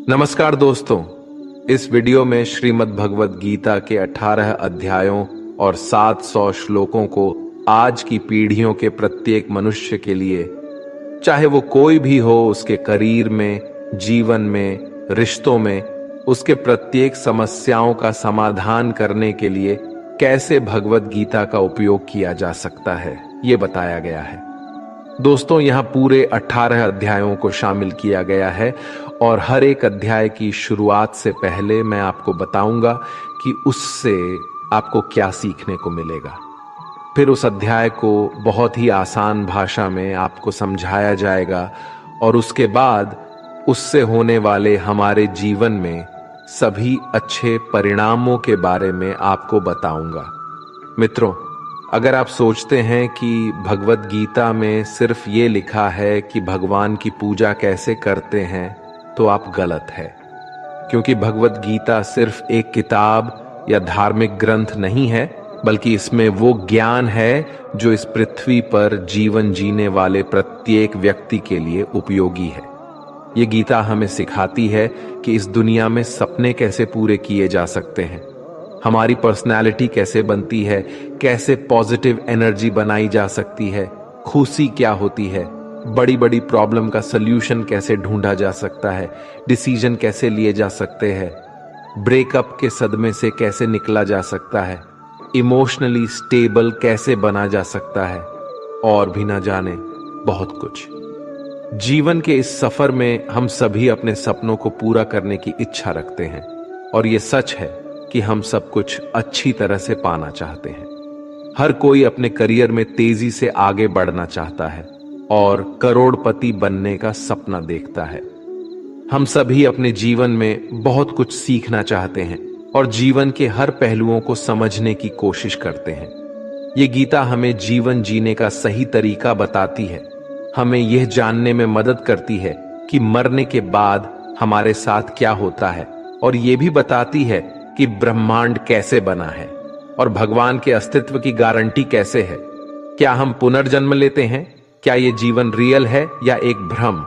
नमस्कार दोस्तों, इस वीडियो में श्रीमद् भगवत गीता के 18 अध्यायों और 700 श्लोकों को आज की पीढ़ियों के प्रत्येक मनुष्य के लिए, चाहे वो कोई भी हो, उसके करियर में, जीवन में, रिश्तों में, उसके प्रत्येक समस्याओं का समाधान करने के लिए कैसे भगवत गीता का उपयोग किया जा सकता है, ये बताया गया है। दोस्तों, यहाँ पूरे 18 अध्यायों को शामिल किया गया है और हर एक अध्याय की शुरुआत से पहले मैं आपको बताऊंगा कि उससे आपको क्या सीखने को मिलेगा। फिर उस अध्याय को बहुत ही आसान भाषा में आपको समझाया जाएगा और उसके बाद उससे होने वाले हमारे जीवन में सभी अच्छे परिणामों के बारे में आपको बताऊंगा। मित्रों, अगर आप सोचते हैं कि भगवत गीता में सिर्फ ये लिखा है कि भगवान की पूजा कैसे करते हैं, तो आप गलत है। क्योंकि भगवत गीता सिर्फ एक किताब या धार्मिक ग्रंथ नहीं है, बल्कि इसमें वो ज्ञान है जो इस पृथ्वी पर जीवन जीने वाले प्रत्येक व्यक्ति के लिए उपयोगी है। ये गीता हमें सिखाती है कि इस दुनिया में सपने कैसे पूरे किए जा सकते हैं, हमारी पर्सनैलिटी कैसे बनती है, कैसे पॉजिटिव एनर्जी बनाई जा सकती है, खुशी क्या होती है, बड़ी बड़ी प्रॉब्लम का सल्यूशन कैसे ढूंढा जा सकता है, डिसीजन कैसे लिए जा सकते हैं, ब्रेकअप के सदमे से कैसे निकला जा सकता है, इमोशनली स्टेबल कैसे बना जा सकता है, और भी ना जाने बहुत कुछ। जीवन के इस सफर में हम सभी अपने सपनों को पूरा करने की इच्छा रखते हैं और ये सच है कि हम सब कुछ अच्छी तरह से पाना चाहते हैं। हर कोई अपने करियर में तेजी से आगे बढ़ना चाहता है और करोड़पति बनने का सपना देखता है। हम सभी अपने जीवन में बहुत कुछ सीखना चाहते हैं और जीवन के हर पहलुओं को समझने की कोशिश करते हैं। ये गीता हमें जीवन जीने का सही तरीका बताती है, हमें यह जानने में मदद करती है कि मरने के बाद हमारे साथ क्या होता है, और ये भी बताती है कि ब्रह्मांड कैसे बना है और भगवान के अस्तित्व की गारंटी कैसे है। क्या हम पुनर्जन्म लेते हैं? क्या ये जीवन रियल है या एक भ्रम?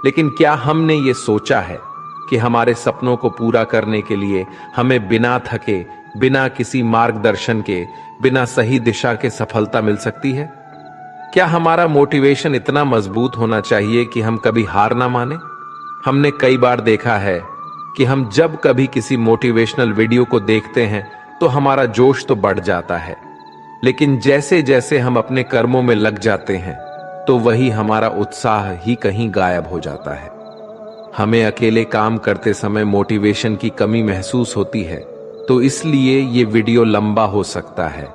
लेकिन क्या हमने ये सोचा है कि हमारे सपनों को पूरा करने के लिए हमें बिना थके, बिना किसी मार्गदर्शन के, बिना सही दिशा के सफलता मिल सकती है? क्या हमारा मोटिवेशन इतना मजबूत होना चाहिए कि हम कभी हार ना माने? हमने कई बार देखा है कि हम जब कभी किसी मोटिवेशनल वीडियो को देखते हैं तो हमारा जोश तो बढ़ जाता है, लेकिन जैसे जैसे हम अपने कर्मों में लग जाते हैं तो वही हमारा उत्साह ही कहीं गायब हो जाता है। हमें अकेले काम करते समय मोटिवेशन की कमी महसूस होती है, तो इसलिए ये वीडियो लंबा हो सकता है,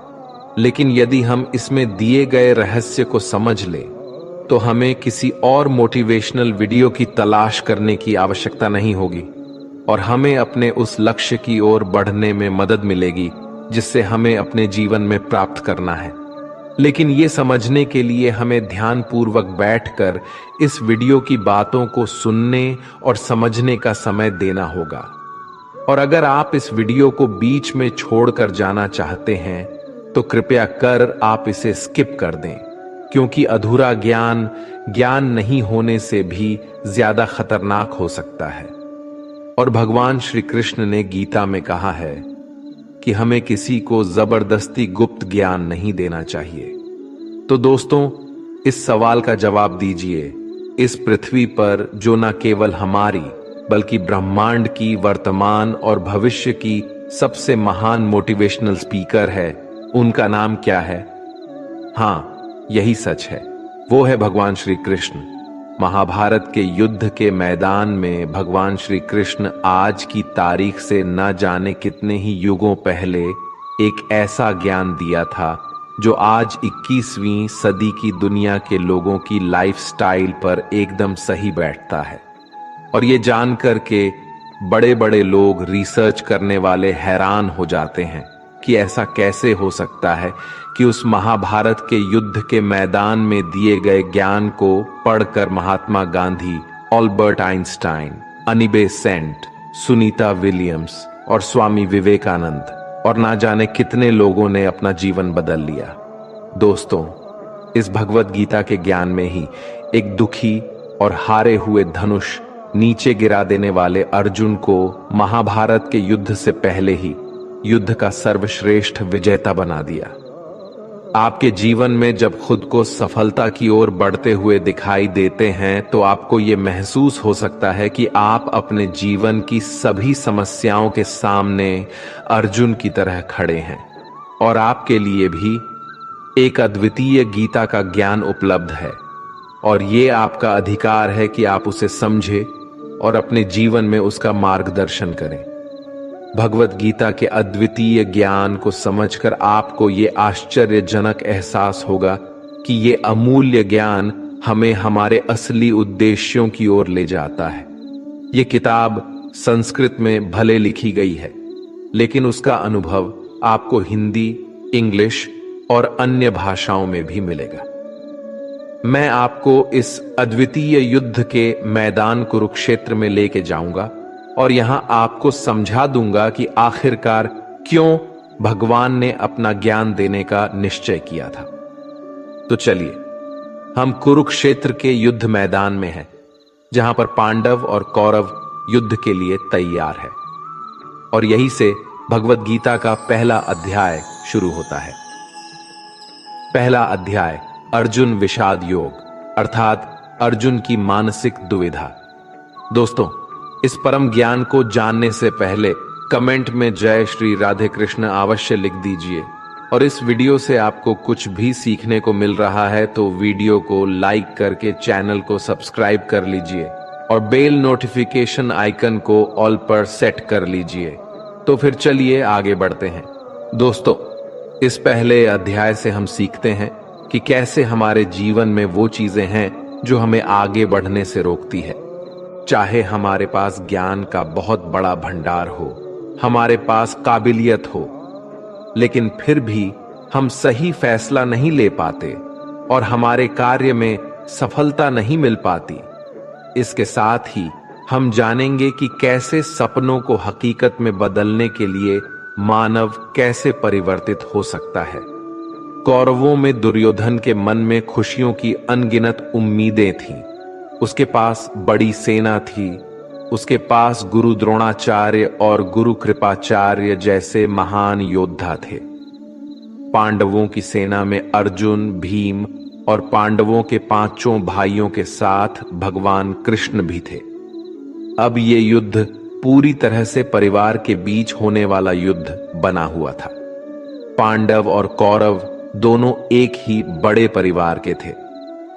लेकिन यदि हम इसमें दिए गए रहस्य को समझ लें तो हमें किसी और मोटिवेशनल वीडियो की तलाश करने की आवश्यकता नहीं होगी और हमें अपने उस लक्ष्य की ओर बढ़ने में मदद मिलेगी जिससे हमें अपने जीवन में प्राप्त करना है। लेकिन ये समझने के लिए हमें ध्यानपूर्वक बैठकर इस वीडियो की बातों को सुनने और समझने का समय देना होगा। और अगर आप इस वीडियो को बीच में छोड़कर जाना चाहते हैं तो कृपया कर आप इसे स्किप कर दें, क्योंकि अधूरा ज्ञान नहीं होने से भी ज्यादा खतरनाक हो सकता है। और भगवान श्री कृष्ण ने गीता में कहा है कि हमें किसी को जबरदस्ती गुप्त ज्ञान नहीं देना चाहिए। तो दोस्तों, इस सवाल का जवाब दीजिए। इस पृथ्वी पर जो न केवल हमारी बल्कि ब्रह्मांड की वर्तमान और भविष्य की सबसे महान मोटिवेशनल स्पीकर है, उनका नाम क्या है? हाँ, यही सच है, वो है भगवान श्री कृष्ण। महाभारत के युद्ध के मैदान में भगवान श्री कृष्ण आज की तारीख से न जाने कितने ही युगों पहले एक ऐसा ज्ञान दिया था जो आज 21वीं सदी की दुनिया के लोगों की लाइफस्टाइल पर एकदम सही बैठता है। और ये जानकर के बड़े बड़े लोग, रिसर्च करने वाले हैरान हो जाते हैं कि ऐसा कैसे हो सकता है कि उस महाभारत के युद्ध के मैदान में दिए गए ज्ञान को पढ़कर महात्मा गांधी, अल्बर्ट आइंस्टाइन, अनी बेसेंट, सुनीता विलियम्स और स्वामी विवेकानंद और ना जाने कितने लोगों ने अपना जीवन बदल लिया। दोस्तों, इस भगवत गीता के ज्ञान में ही एक दुखी और हारे हुए धनुष नीचे गिरा देने वाले अर्जुन को महाभारत के युद्ध से पहले ही युद्ध का सर्वश्रेष्ठ विजेता बना दिया। आपके जीवन में जब खुद को सफलता की ओर बढ़ते हुए दिखाई देते हैं तो आपको ये महसूस हो सकता है कि आप अपने जीवन की सभी समस्याओं के सामने अर्जुन की तरह खड़े हैं और आपके लिए भी एक अद्वितीय गीता का ज्ञान उपलब्ध है और ये आपका अधिकार है कि आप उसे समझें और अपने जीवन में उसका मार्गदर्शन करें। भगवत गीता के अद्वितीय ज्ञान को समझकर आपको ये आश्चर्यजनक एहसास होगा कि ये अमूल्य ज्ञान हमें हमारे असली उद्देश्यों की ओर ले जाता है। ये किताब संस्कृत में भले लिखी गई है, लेकिन उसका अनुभव आपको हिंदी, इंग्लिश और अन्य भाषाओं में भी मिलेगा। मैं आपको इस अद्वितीय युद्ध के मैदान कुरुक्षेत्र में लेके जाऊंगा और यहां आपको समझा दूंगा कि आखिरकार क्यों भगवान ने अपना ज्ञान देने का निश्चय किया था। तो चलिए, हम कुरुक्षेत्र के युद्ध मैदान में हैं, जहां पर पांडव और कौरव युद्ध के लिए तैयार है और यहीं से भगवत गीता का पहला अध्याय शुरू होता है। पहला अध्याय अर्जुन विषाद योग, अर्थात अर्जुन की मानसिक दुविधा। दोस्तों, इस परम ज्ञान को जानने से पहले कमेंट में जय श्री राधे कृष्ण अवश्य लिख दीजिए और इस वीडियो से आपको कुछ भी सीखने को मिल रहा है तो वीडियो को लाइक करके चैनल को सब्सक्राइब कर लीजिए और बेल नोटिफिकेशन आइकन को ऑल पर सेट कर लीजिए। तो फिर चलिए आगे बढ़ते हैं। दोस्तों, इस पहले अध्याय से हम सीखते हैं कि कैसे हमारे जीवन में वो चीजें हैं जो हमें आगे बढ़ने से रोकती है। चाहे हमारे पास ज्ञान का बहुत बड़ा भंडार हो, हमारे पास काबिलियत हो, लेकिन फिर भी हम सही फैसला नहीं ले पाते और हमारे कार्य में सफलता नहीं मिल पाती। इसके साथ ही हम जानेंगे कि कैसे सपनों को हकीकत में बदलने के लिए मानव कैसे परिवर्तित हो सकता है। कौरवों में दुर्योधन के मन में खुशियों की अनगिनत उम्मीदें थीं। उसके पास बड़ी सेना थी, उसके पास गुरु द्रोणाचार्य और गुरु कृपाचार्य जैसे महान योद्धा थे। पांडवों की सेना में अर्जुन, भीम और पांडवों के पांचों भाइयों के साथ भगवान कृष्ण भी थे। अब ये युद्ध पूरी तरह से परिवार के बीच होने वाला युद्ध बना हुआ था। पांडव और कौरव दोनों एक ही बड़े परिवार के थे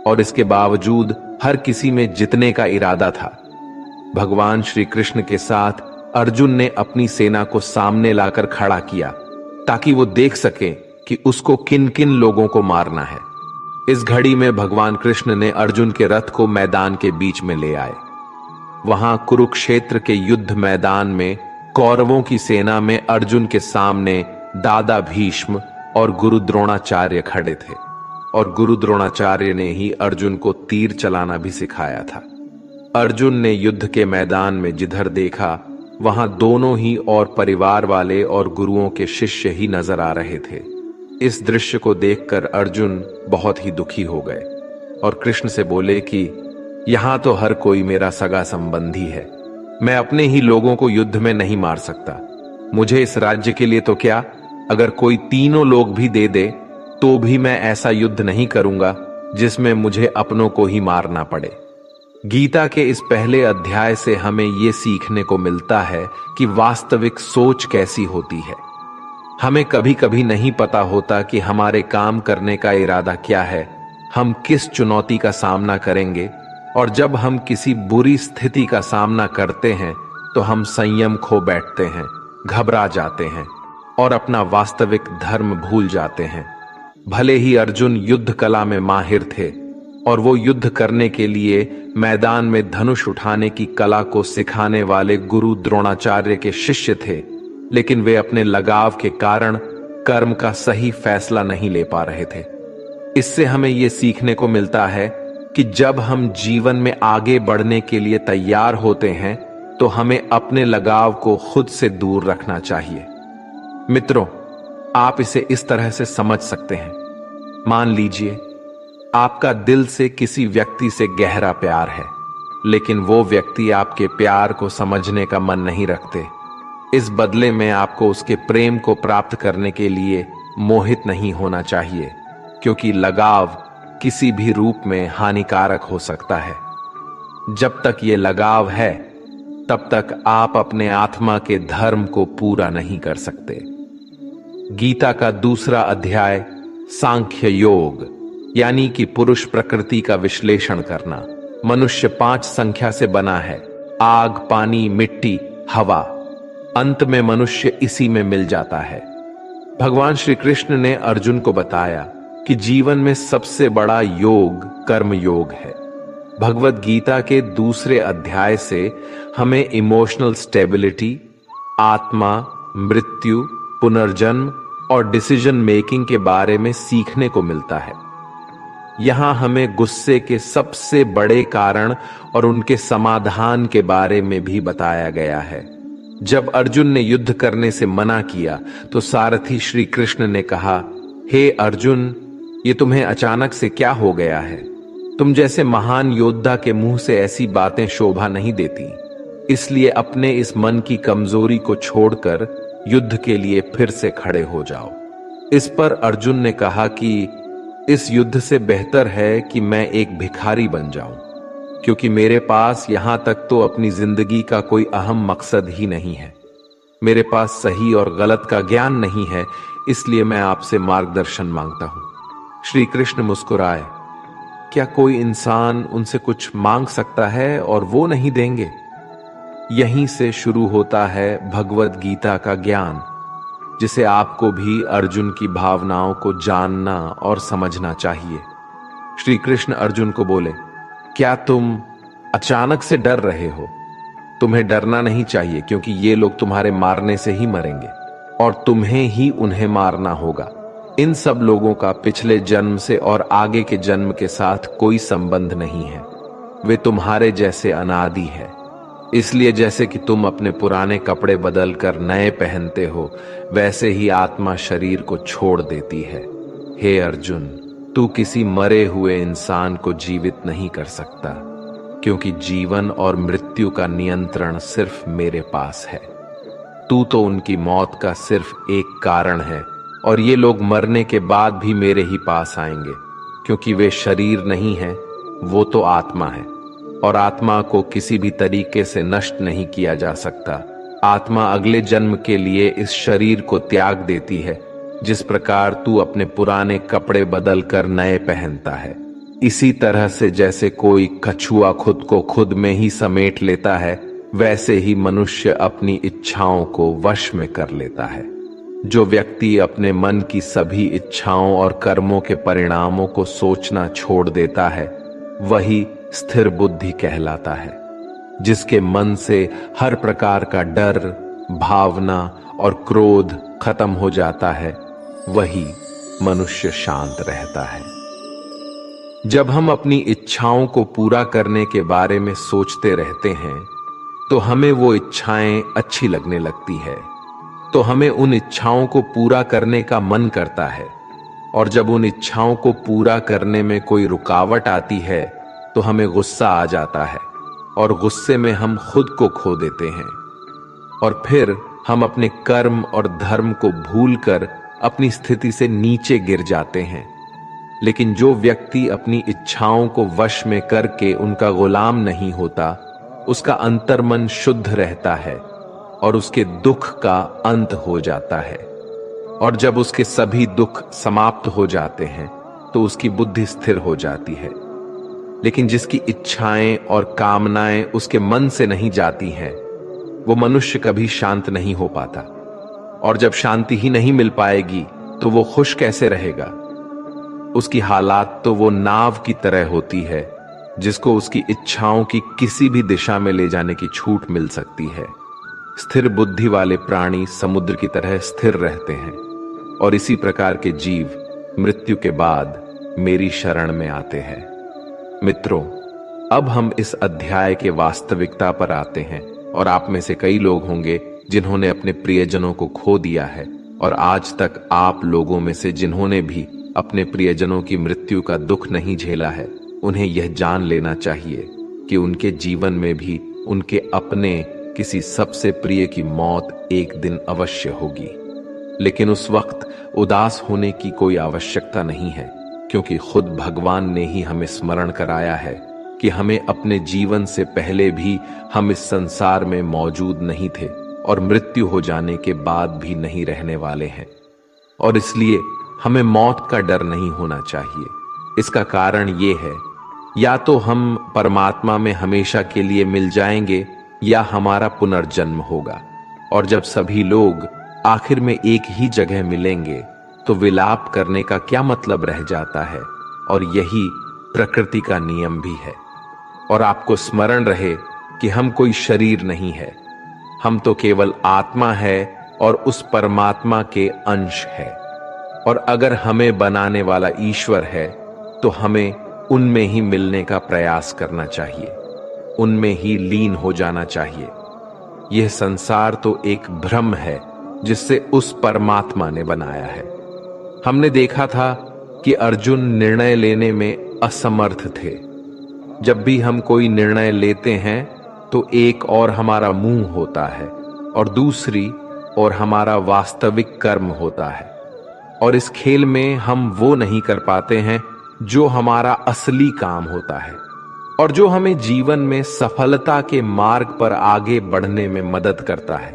और इसके बावजूद हर किसी में जीतने का इरादा था। भगवान श्री कृष्ण के साथ अर्जुन ने अपनी सेना को सामने लाकर खड़ा किया ताकि वो देख सके कि उसको किन किन लोगों को मारना है। इस घड़ी में भगवान कृष्ण ने अर्जुन के रथ को मैदान के बीच में ले आए। वहां कुरुक्षेत्र के युद्ध मैदान में कौरवों की सेना में अर्जुन के सामने दादा भीष्म और गुरु द्रोणाचार्य खड़े थे और गुरु द्रोणाचार्य ने ही अर्जुन को तीर चलाना भी सिखाया था। अर्जुन ने युद्ध के मैदान में जिधर देखा वहां दोनों ही और परिवार वाले और गुरुओं के शिष्य ही नजर आ रहे थे। इस दृश्य को देखकर अर्जुन बहुत ही दुखी हो गए और कृष्ण से बोले कि यहां तो हर कोई मेरा सगा संबंधी है, मैं अपने ही लोगों को युद्ध में नहीं मार सकता। मुझे इस राज्य के लिए तो क्या, अगर कोई तीनों लोग भी दे दे तो भी मैं ऐसा युद्ध नहीं करूंगा जिसमें मुझे अपनों को ही मारना पड़े। गीता के इस पहले अध्याय से हमें यह सीखने को मिलता है कि वास्तविक सोच कैसी होती है। हमें कभी कभी नहीं पता होता कि हमारे काम करने का इरादा क्या है, हम किस चुनौती का सामना करेंगे, और जब हम किसी बुरी स्थिति का सामना करते हैं तो हम संयम खो बैठते हैं, घबरा जाते हैं और अपना वास्तविक धर्म भूल जाते हैं। भले ही अर्जुन युद्ध कला में माहिर थे और वो युद्ध करने के लिए मैदान में धनुष उठाने की कला को सिखाने वाले गुरु द्रोणाचार्य के शिष्य थे, लेकिन वे अपने लगाव के कारण कर्म का सही फैसला नहीं ले पा रहे थे। इससे हमें यह सीखने को मिलता है कि जब हम जीवन में आगे बढ़ने के लिए तैयार होते हैं तो हमें अपने लगाव को खुद से दूर रखना चाहिए। मित्रों, आप इसे इस तरह से समझ सकते हैं। मान लीजिए आपका दिल से किसी व्यक्ति से गहरा प्यार है, लेकिन वो व्यक्ति आपके प्यार को समझने का मन नहीं रखते। इस बदले में आपको उसके प्रेम को प्राप्त करने के लिए मोहित नहीं होना चाहिए, क्योंकि लगाव किसी भी रूप में हानिकारक हो सकता है। जब तक ये लगाव है तब तक आप अपने आत्मा के धर्म को पूरा नहीं कर सकते। गीता का दूसरा अध्याय सांख्य योग यानी कि पुरुष प्रकृति का विश्लेषण करना। मनुष्य 5 संख्या से बना है: आग, पानी, मिट्टी, हवा। अंत में मनुष्य इसी में मिल जाता है। भगवान श्री कृष्ण ने अर्जुन को बताया कि जीवन में सबसे बड़ा योग कर्म योग है। भगवत गीता के दूसरे अध्याय से हमें इमोशनल स्टेबिलिटी, आत्मा, मृत्यु, पुनर्जन्म और डिसीजन मेकिंग के बारे में सीखने को मिलता है। यहां हमें गुस्से के सबसे बड़े कारण और उनके समाधान के बारे में भी बताया गया है। जब अर्जुन ने युद्ध करने से मना किया तो सारथी श्री कृष्ण ने कहा, हे अर्जुन, ये तुम्हें अचानक से क्या हो गया है? तुम जैसे महान योद्धा के मुंह से ऐसी बातें शोभा नहीं देती। इसलिए अपने इस मन की कमजोरी को छोड़कर युद्ध के लिए फिर से खड़े हो जाओ। इस पर अर्जुन ने कहा कि इस युद्ध से बेहतर है कि मैं एक भिखारी बन जाऊं, क्योंकि मेरे पास यहां तक तो अपनी जिंदगी का कोई अहम मकसद ही नहीं है। मेरे पास सही और गलत का ज्ञान नहीं है, इसलिए मैं आपसे मार्गदर्शन मांगता हूं। श्री कृष्ण मुस्कुराए। क्या कोई इंसान उनसे कुछ मांग सकता है और वो नहीं देंगे? यहीं से शुरू होता है भगवत गीता का ज्ञान, जिसे आपको भी अर्जुन की भावनाओं को जानना और समझना चाहिए। श्री कृष्ण अर्जुन को बोले, क्या तुम अचानक से डर रहे हो? तुम्हें डरना नहीं चाहिए, क्योंकि ये लोग तुम्हारे मारने से ही मरेंगे और तुम्हें ही उन्हें मारना होगा। इन सब लोगों का पिछले जन्म से और आगे के जन्म के साथ कोई संबंध नहीं है। वे तुम्हारे जैसे अनादि है। इसलिए जैसे कि तुम अपने पुराने कपड़े बदलकर नए पहनते हो, वैसे ही आत्मा शरीर को छोड़ देती है। हे अर्जुन, तू किसी मरे हुए इंसान को जीवित नहीं कर सकता, क्योंकि जीवन और मृत्यु का नियंत्रण सिर्फ मेरे पास है। तू तो उनकी मौत का सिर्फ एक कारण है, और ये लोग मरने के बाद भी मेरे ही पास आएंगे, क्योंकि वे शरीर नहीं है, वो तो आत्मा है, और आत्मा को किसी भी तरीके से नष्ट नहीं किया जा सकता। आत्मा अगले जन्म के लिए इस शरीर को त्याग देती है, जिस प्रकार तू अपने पुराने कपड़े बदलकर नए पहनता है। इसी तरह से जैसे कोई कछुआ खुद को खुद में ही समेट लेता है, वैसे ही मनुष्य अपनी इच्छाओं को वश में कर लेता है। जो व्यक्ति अपने मन की सभी इच्छाओं और कर्मों के परिणामों को सोचना छोड़ देता है, वही स्थिर बुद्धि कहलाता है। जिसके मन से हर प्रकार का डर, भावना और क्रोध खत्म हो जाता है, वही मनुष्य शांत रहता है। जब हम अपनी इच्छाओं को पूरा करने के बारे में सोचते रहते हैं, तो हमें वो इच्छाएं अच्छी लगने लगती है, तो हमें उन इच्छाओं को पूरा करने का मन करता है। और जब उन इच्छाओं को पूरा करने में कोई रुकावट आती है, तो हमें गुस्सा आ जाता है, और गुस्से में हम खुद को खो देते हैं, और फिर हम अपने कर्म और धर्म को भूलकर अपनी स्थिति से नीचे गिर जाते हैं। लेकिन जो व्यक्ति अपनी इच्छाओं को वश में करके उनका गुलाम नहीं होता, उसका अंतर्मन शुद्ध रहता है और उसके दुख का अंत हो जाता है। और जब उसके सभी दुख समाप्त हो जाते हैं, तो उसकी बुद्धि स्थिर हो जाती है। लेकिन जिसकी इच्छाएं और कामनाएं उसके मन से नहीं जाती हैं, वो मनुष्य कभी शांत नहीं हो पाता। और जब शांति ही नहीं मिल पाएगी, तो वो खुश कैसे रहेगा? उसकी हालात तो वो नाव की तरह होती है, जिसको उसकी इच्छाओं की किसी भी दिशा में ले जाने की छूट मिल सकती है। स्थिर बुद्धि वाले प्राणी समुद्र की तरह स्थिर रहते हैं, और इसी प्रकार के जीव मृत्यु के बाद मेरी शरण में आते हैं। मित्रों, अब हम इस अध्याय के वास्तविकता पर आते हैं, और आप में से कई लोग होंगे जिन्होंने अपने प्रियजनों को खो दिया है, और आज तक आप लोगों में से जिन्होंने भी अपने प्रियजनों की मृत्यु का दुख नहीं झेला है, उन्हें यह जान लेना चाहिए कि उनके जीवन में भी उनके अपने किसी सबसे प्रिय की मौत एक दिन अवश्य होगी। लेकिन उस वक्त उदास होने की कोई आवश्यकता नहीं है, क्योंकि खुद भगवान ने ही हमें स्मरण कराया है कि हमें अपने जीवन से पहले भी हम इस संसार में मौजूद नहीं थे और मृत्यु हो जाने के बाद भी नहीं रहने वाले हैं। और इसलिए हमें मौत का डर नहीं होना चाहिए। इसका कारण ये है, या तो हम परमात्मा में हमेशा के लिए मिल जाएंगे या हमारा पुनर्जन्म होगा। और जब सभी लोग आखिर में एक ही जगह मिलेंगे तो विलाप करने का क्या मतलब रह जाता है। और यही प्रकृति का नियम भी है। और आपको स्मरण रहे कि हम कोई शरीर नहीं है, हम तो केवल आत्मा है और उस परमात्मा के अंश है। और अगर हमें बनाने वाला ईश्वर है तो हमें उनमें ही मिलने का प्रयास करना चाहिए, उनमें ही लीन हो जाना चाहिए। यह संसार तो एक भ्रम है जिससे उस परमात्मा ने बनाया है। हमने देखा था कि अर्जुन निर्णय लेने में असमर्थ थे। जब भी हम कोई निर्णय लेते हैं तो एक और हमारा मुंह होता है और दूसरी और हमारा वास्तविक कर्म होता है। और इस खेल में हम वो नहीं कर पाते हैं जो हमारा असली काम होता है और जो हमें जीवन में सफलता के मार्ग पर आगे बढ़ने में मदद करता है।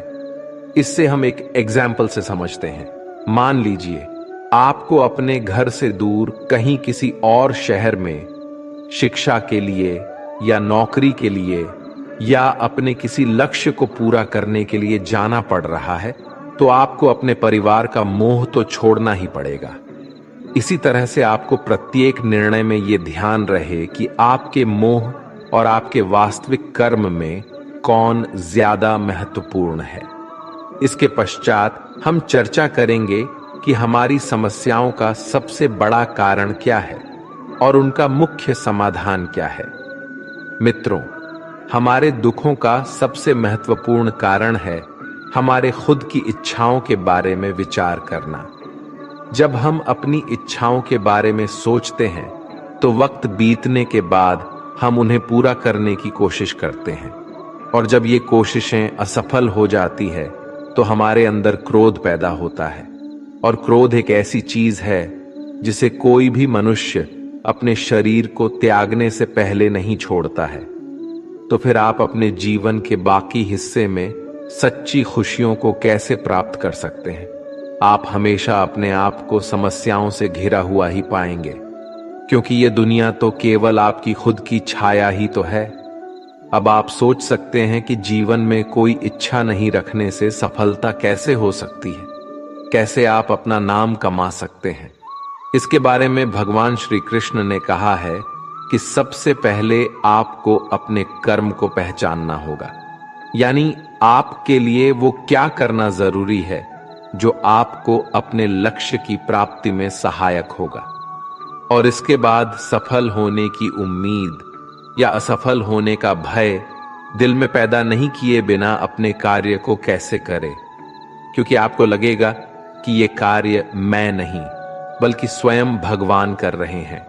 इससे हम एक एग्जाम्पल से समझते हैं। मान लीजिए आपको अपने घर से दूर कहीं किसी और शहर में शिक्षा के लिए या नौकरी के लिए या अपने किसी लक्ष्य को पूरा करने के लिए जाना पड़ रहा है, तो आपको अपने परिवार का मोह तो छोड़ना ही पड़ेगा। इसी तरह से आपको प्रत्येक निर्णय में यह ध्यान रहे कि आपके मोह और आपके वास्तविक कर्म में कौन ज्यादा महत्वपूर्ण है। इसके पश्चात हम चर्चा करेंगे कि हमारी समस्याओं का सबसे बड़ा कारण क्या है और उनका मुख्य समाधान क्या है। मित्रों, हमारे दुखों का सबसे महत्वपूर्ण कारण है हमारे खुद की इच्छाओं के बारे में विचार करना। जब हम अपनी इच्छाओं के बारे में सोचते हैं तो वक्त बीतने के बाद हम उन्हें पूरा करने की कोशिश करते हैं, और जब ये कोशिशें असफल हो जाती है तो हमारे अंदर क्रोध पैदा होता है। और क्रोध एक ऐसी चीज है जिसे कोई भी मनुष्य अपने शरीर को त्यागने से पहले नहीं छोड़ता है। तो फिर आप अपने जीवन के बाकी हिस्से में सच्ची खुशियों को कैसे प्राप्त कर सकते हैं? आप हमेशा अपने आप को समस्याओं से घिरा हुआ ही पाएंगे, क्योंकि ये दुनिया तो केवल आपकी खुद की छाया ही तो है। अब आप सोच सकते हैं कि जीवन में कोई इच्छा नहीं रखने से सफलता कैसे हो सकती है, कैसे आप अपना नाम कमा सकते हैं। इसके बारे में भगवान श्री कृष्ण ने कहा है कि सबसे पहले आपको अपने कर्म को पहचानना होगा, यानी आपके लिए वो क्या करना जरूरी है जो आपको अपने लक्ष्य की प्राप्ति में सहायक होगा। और इसके बाद सफल होने की उम्मीद या असफल होने का भय दिल में पैदा नहीं किए बिना अपने कार्य को कैसे करें, क्योंकि आपको लगेगा कि ये कार्य मैं नहीं बल्कि स्वयं भगवान कर रहे हैं।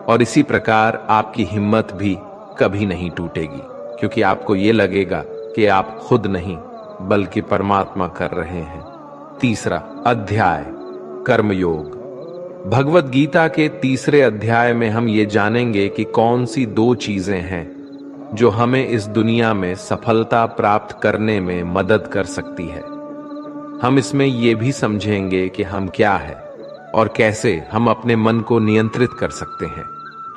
और इसी प्रकार आपकी हिम्मत भी कभी नहीं टूटेगी, क्योंकि आपको ये लगेगा कि आप खुद नहीं बल्कि परमात्मा कर रहे हैं। तीसरा अध्याय, कर्मयोग। भगवत गीता के तीसरे अध्याय में हम ये जानेंगे कि कौन सी दो चीजें हैं जो हमें इस दुनिया में सफलता प्राप्त करने में मदद कर सकती है। हम इसमें ये भी समझेंगे कि हम क्या है और कैसे हम अपने मन को नियंत्रित कर सकते हैं,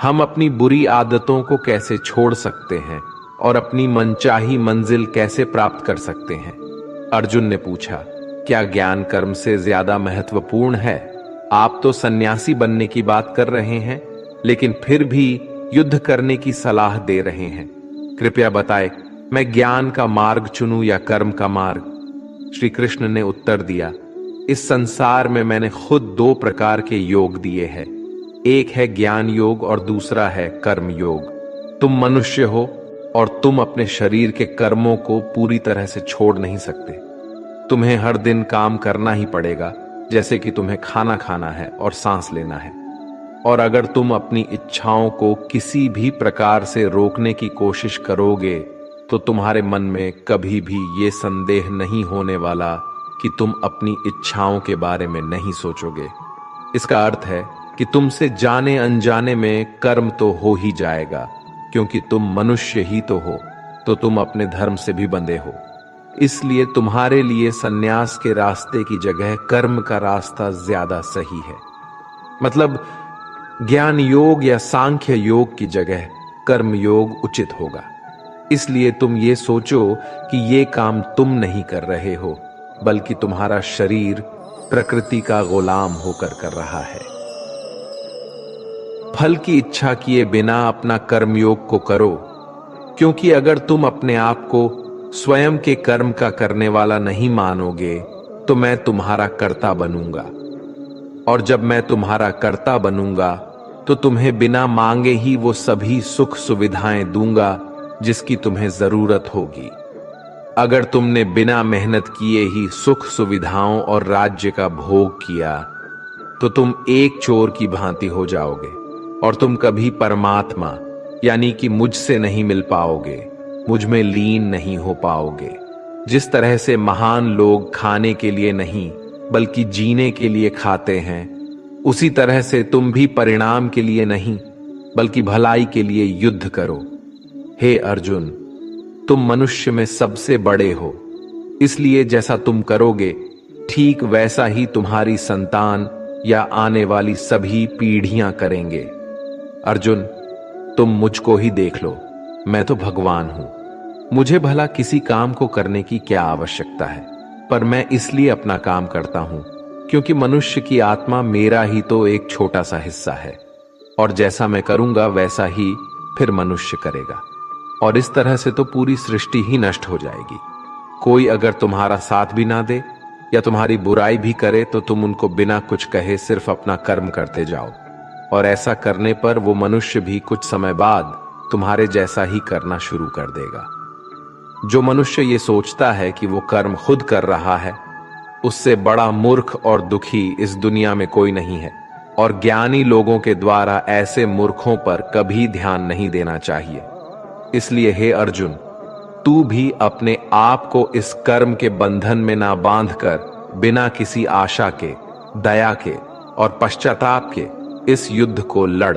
हम अपनी बुरी आदतों को कैसे छोड़ सकते हैं और अपनी मनचाही मंजिल कैसे प्राप्त कर सकते हैं। अर्जुन ने पूछा, क्या ज्ञान कर्म से ज्यादा महत्वपूर्ण है? आप तो सन्यासी बनने की बात कर रहे हैं, लेकिन फिर भी युद्ध करने की सलाह दे रहे हैं। कृपया बताएं, मैं ज्ञान का मार्ग चुनूं या कर्म का मार्ग? श्री कृष्ण ने उत्तर दिया, इस संसार में मैंने खुद दो प्रकार के योग दिए हैं, एक है ज्ञान योग और दूसरा है कर्म योग। तुम मनुष्य हो और तुम अपने शरीर के कर्मों को पूरी तरह से छोड़ नहीं सकते। तुम्हें हर दिन काम करना ही पड़ेगा, जैसे कि तुम्हें खाना खाना है और सांस लेना है। और अगर तुम अपनी इच्छाओं को किसी भी प्रकार से रोकने की कोशिश करोगे तो तुम्हारे मन में कभी भी ये संदेह नहीं होने वाला कि तुम अपनी इच्छाओं के बारे में नहीं सोचोगे। इसका अर्थ है कि तुमसे जाने अनजाने में कर्म तो हो ही जाएगा, क्योंकि तुम मनुष्य ही तो हो, तो तुम अपने धर्म से भी बंधे हो। इसलिए तुम्हारे लिए सन्यास के रास्ते की जगह कर्म का रास्ता ज्यादा सही है। मतलब ज्ञान योग या सांख्य योग की जगह कर्म योग उचित होगा। इसलिए तुम ये सोचो कि ये काम तुम नहीं कर रहे हो, बल्कि तुम्हारा शरीर प्रकृति का गुलाम होकर कर रहा है। फल की इच्छा किए बिना अपना कर्मयोग को करो, क्योंकि अगर तुम अपने आप को स्वयं के कर्म का करने वाला नहीं मानोगे तो मैं तुम्हारा कर्ता बनूंगा, और जब मैं तुम्हारा कर्ता बनूंगा तो तुम्हें बिना मांगे ही वो सभी सुख सुविधाएं दूंगा जिसकी तुम्हें जरूरत होगी। अगर तुमने बिना मेहनत किए ही सुख सुविधाओं और राज्य का भोग किया तो तुम एक चोर की भांति हो जाओगे और तुम कभी परमात्मा यानी कि मुझसे नहीं मिल पाओगे, मुझ में लीन नहीं हो पाओगे। जिस तरह से महान लोग खाने के लिए नहीं बल्कि जीने के लिए खाते हैं, उसी तरह से तुम भी परिणाम के लिए नहीं बल्कि भलाई के लिए युद्ध करो। हे अर्जुन, तुम मनुष्य में सबसे बड़े हो, इसलिए जैसा तुम करोगे ठीक वैसा ही तुम्हारी संतान या आने वाली सभी पीढ़ियां करेंगे। अर्जुन, तुम मुझको ही देख लो, मैं तो भगवान हूं। मुझे भला किसी काम को करने की क्या आवश्यकता है, पर मैं इसलिए अपना काम करता हूं क्योंकि मनुष्य की आत्मा मेरा ही तो एक छोटा सा हिस्सा है, और जैसा मैं करूंगा वैसा ही फिर मनुष्य करेगा, और इस तरह से तो पूरी सृष्टि ही नष्ट हो जाएगी। कोई अगर तुम्हारा साथ भी ना दे या तुम्हारी बुराई भी करे तो तुम उनको बिना कुछ कहे सिर्फ अपना कर्म करते जाओ, और ऐसा करने पर वो मनुष्य भी कुछ समय बाद तुम्हारे जैसा ही करना शुरू कर देगा। जो मनुष्य ये सोचता है कि वो कर्म खुद कर रहा है, उससे बड़ा मूर्ख और दुखी इस दुनिया में कोई नहीं है, और ज्ञानी लोगों के द्वारा ऐसे मूर्खों पर कभी ध्यान नहीं देना चाहिए। इसलिए हे अर्जुन, तू भी अपने आप को इस कर्म के बंधन में ना बांधकर बिना किसी आशा के, दया के और पश्चाताप के इस युद्ध को लड़।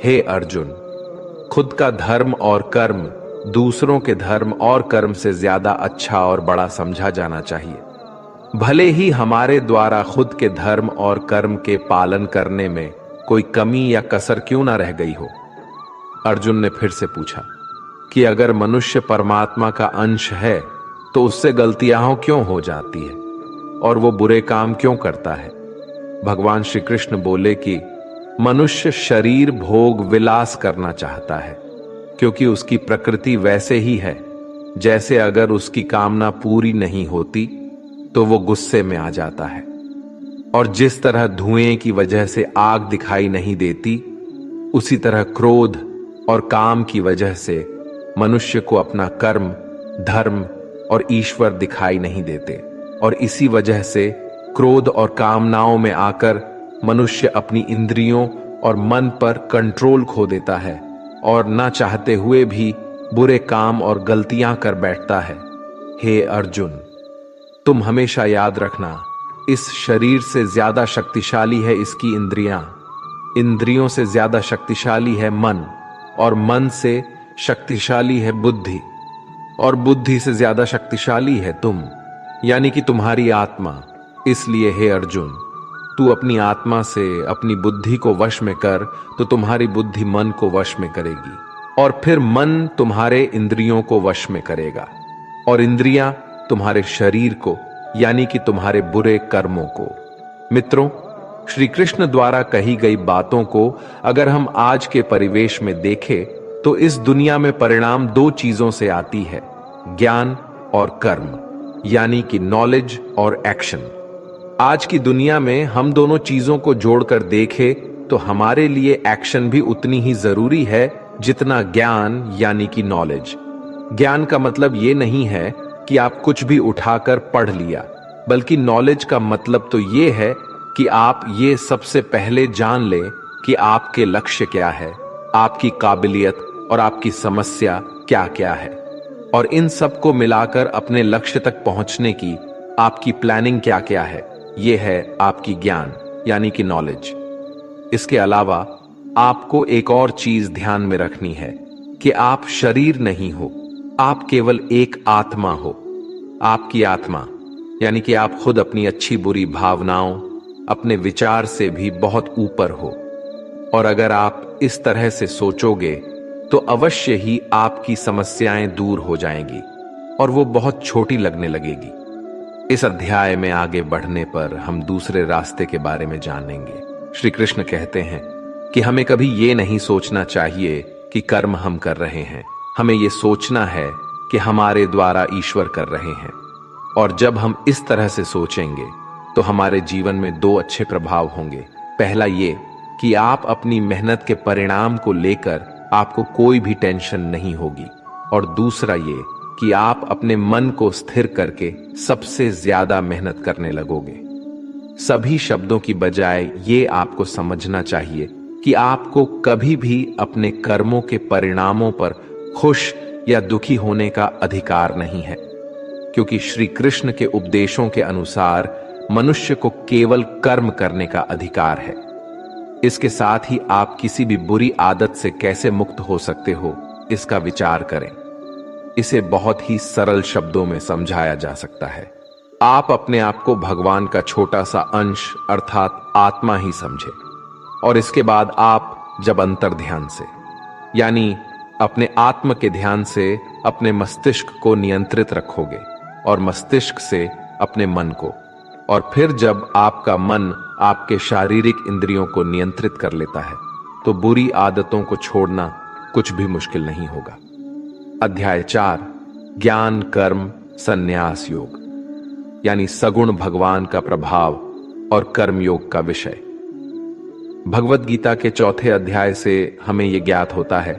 हे अर्जुन, खुद का धर्म और कर्म दूसरों के धर्म और कर्म से ज्यादा अच्छा और बड़ा समझा जाना चाहिए, भले ही हमारे द्वारा खुद के धर्म और कर्म के पालन करने में कोई कमी या कसर क्यों ना रह गई हो। अर्जुन ने फिर से पूछा कि अगर मनुष्य परमात्मा का अंश है तो उससे गलतियां क्यों हो जाती है और वो बुरे काम क्यों करता है। भगवान श्री कृष्ण बोले कि मनुष्य शरीर भोग विलास करना चाहता है, क्योंकि उसकी प्रकृति वैसे ही है जैसे अगर उसकी कामना पूरी नहीं होती तो वो गुस्से में आ जाता है, और जिस तरह धुएं की वजह से आग दिखाई नहीं देती, उसी तरह क्रोध और काम की वजह से मनुष्य को अपना कर्म, धर्म और ईश्वर दिखाई नहीं देते, और इसी वजह से क्रोध और कामनाओं में आकर मनुष्य अपनी इंद्रियों और मन पर कंट्रोल खो देता है और ना चाहते हुए भी बुरे काम और गलतियां कर बैठता है। हे अर्जुन, तुम हमेशा याद रखना, इस शरीर से ज्यादा शक्तिशाली है इसकी इंद्रियां, इंद्रियों से ज्यादा शक्तिशाली है मन, और मन से शक्तिशाली है बुद्धि, और बुद्धि से ज्यादा शक्तिशाली है तुम, यानी कि तुम्हारी आत्मा। इसलिए हे अर्जुन, तू अपनी आत्मा से अपनी बुद्धि को वश में कर तो तुम्हारी बुद्धि मन को वश में करेगी, और फिर मन तुम्हारे इंद्रियों को वश में करेगा, और इंद्रियां तुम्हारे शरीर को, यानी कि तुम्हारे बुरे कर्मों को। मित्रों, श्री कृष्ण द्वारा कही गई बातों को अगर हम आज के परिवेश में देखें तो इस दुनिया में परिणाम दो चीजों से आती है, ज्ञान और कर्म, यानी कि नॉलेज और एक्शन। आज की दुनिया में हम दोनों चीजों को जोड़कर देखें तो हमारे लिए एक्शन भी उतनी ही जरूरी है जितना ज्ञान यानी कि नॉलेज। ज्ञान का मतलब ये नहीं है कि आप कुछ भी उठाकर पढ़ लिया, बल्कि नॉलेज का मतलब तो ये है कि आप ये सबसे पहले जान लें कि आपके लक्ष्य क्या है, आपकी काबिलियत और आपकी समस्या क्या क्या है, और इन सब को मिलाकर अपने लक्ष्य तक पहुंचने की आपकी प्लानिंग क्या क्या है। यह है आपकी ज्ञान यानी कि नॉलेज। इसके अलावा आपको एक और चीज ध्यान में रखनी है कि आप शरीर नहीं हो, आप केवल एक आत्मा हो। आपकी आत्मा यानी कि आप खुद अपनी अच्छी बुरी भावनाओं, अपने विचार से भी बहुत ऊपर हो। और अगर आप इस तरह से सोचोगे तो अवश्य ही आपकी समस्याएं दूर हो जाएंगी और वो बहुत छोटी लगने लगेगी। इस अध्याय में आगे बढ़ने पर हम दूसरे रास्ते के बारे में जानेंगे। श्री कृष्ण कहते हैं कि हमें कभी ये नहीं सोचना चाहिए कि कर्म हम कर रहे हैं, हमें ये सोचना है कि हमारे द्वारा ईश्वर कर रहे हैं। और जब हम इस तरह से सोचेंगे तो हमारे जीवन में दो अच्छे प्रभाव होंगे। पहला ये कि आप अपनी मेहनत के परिणाम को लेकर आपको कोई भी टेंशन नहीं होगी, और दूसरा ये कि आप अपने मन को स्थिर करके सबसे ज्यादा मेहनत करने लगोगे। सभी शब्दों की बजाय ये आपको समझना चाहिए कि आपको कभी भी अपने कर्मों के परिणामों पर खुश या दुखी होने का अधिकार नहीं है, क्योंकि श्री कृष्ण के उपदेशों के अनुसार मनुष्य को केवल कर्म करने का अधिकार है। इसके साथ ही आप किसी भी बुरी आदत से कैसे मुक्त हो सकते हो, इसका विचार करें। इसे बहुत ही सरल शब्दों में समझाया जा सकता है। आप अपने आप को भगवान का छोटा सा अंश अर्थात आत्मा ही समझे, और इसके बाद आप जब अंतर ध्यान से यानी अपने आत्म के ध्यान से अपने मस्तिष्क को नियंत्रित रखोगे और मस्तिष्क से अपने मन को, और फिर जब आपका मन आपके शारीरिक इंद्रियों को नियंत्रित कर लेता है तो बुरी आदतों को छोड़ना कुछ भी मुश्किल नहीं होगा। अध्याय 4 ज्ञान कर्म संन्यास योग यानी सगुण भगवान का प्रभाव और कर्म योग का विषय। भगवत गीता के 4थे अध्याय से हमें यह ज्ञात होता है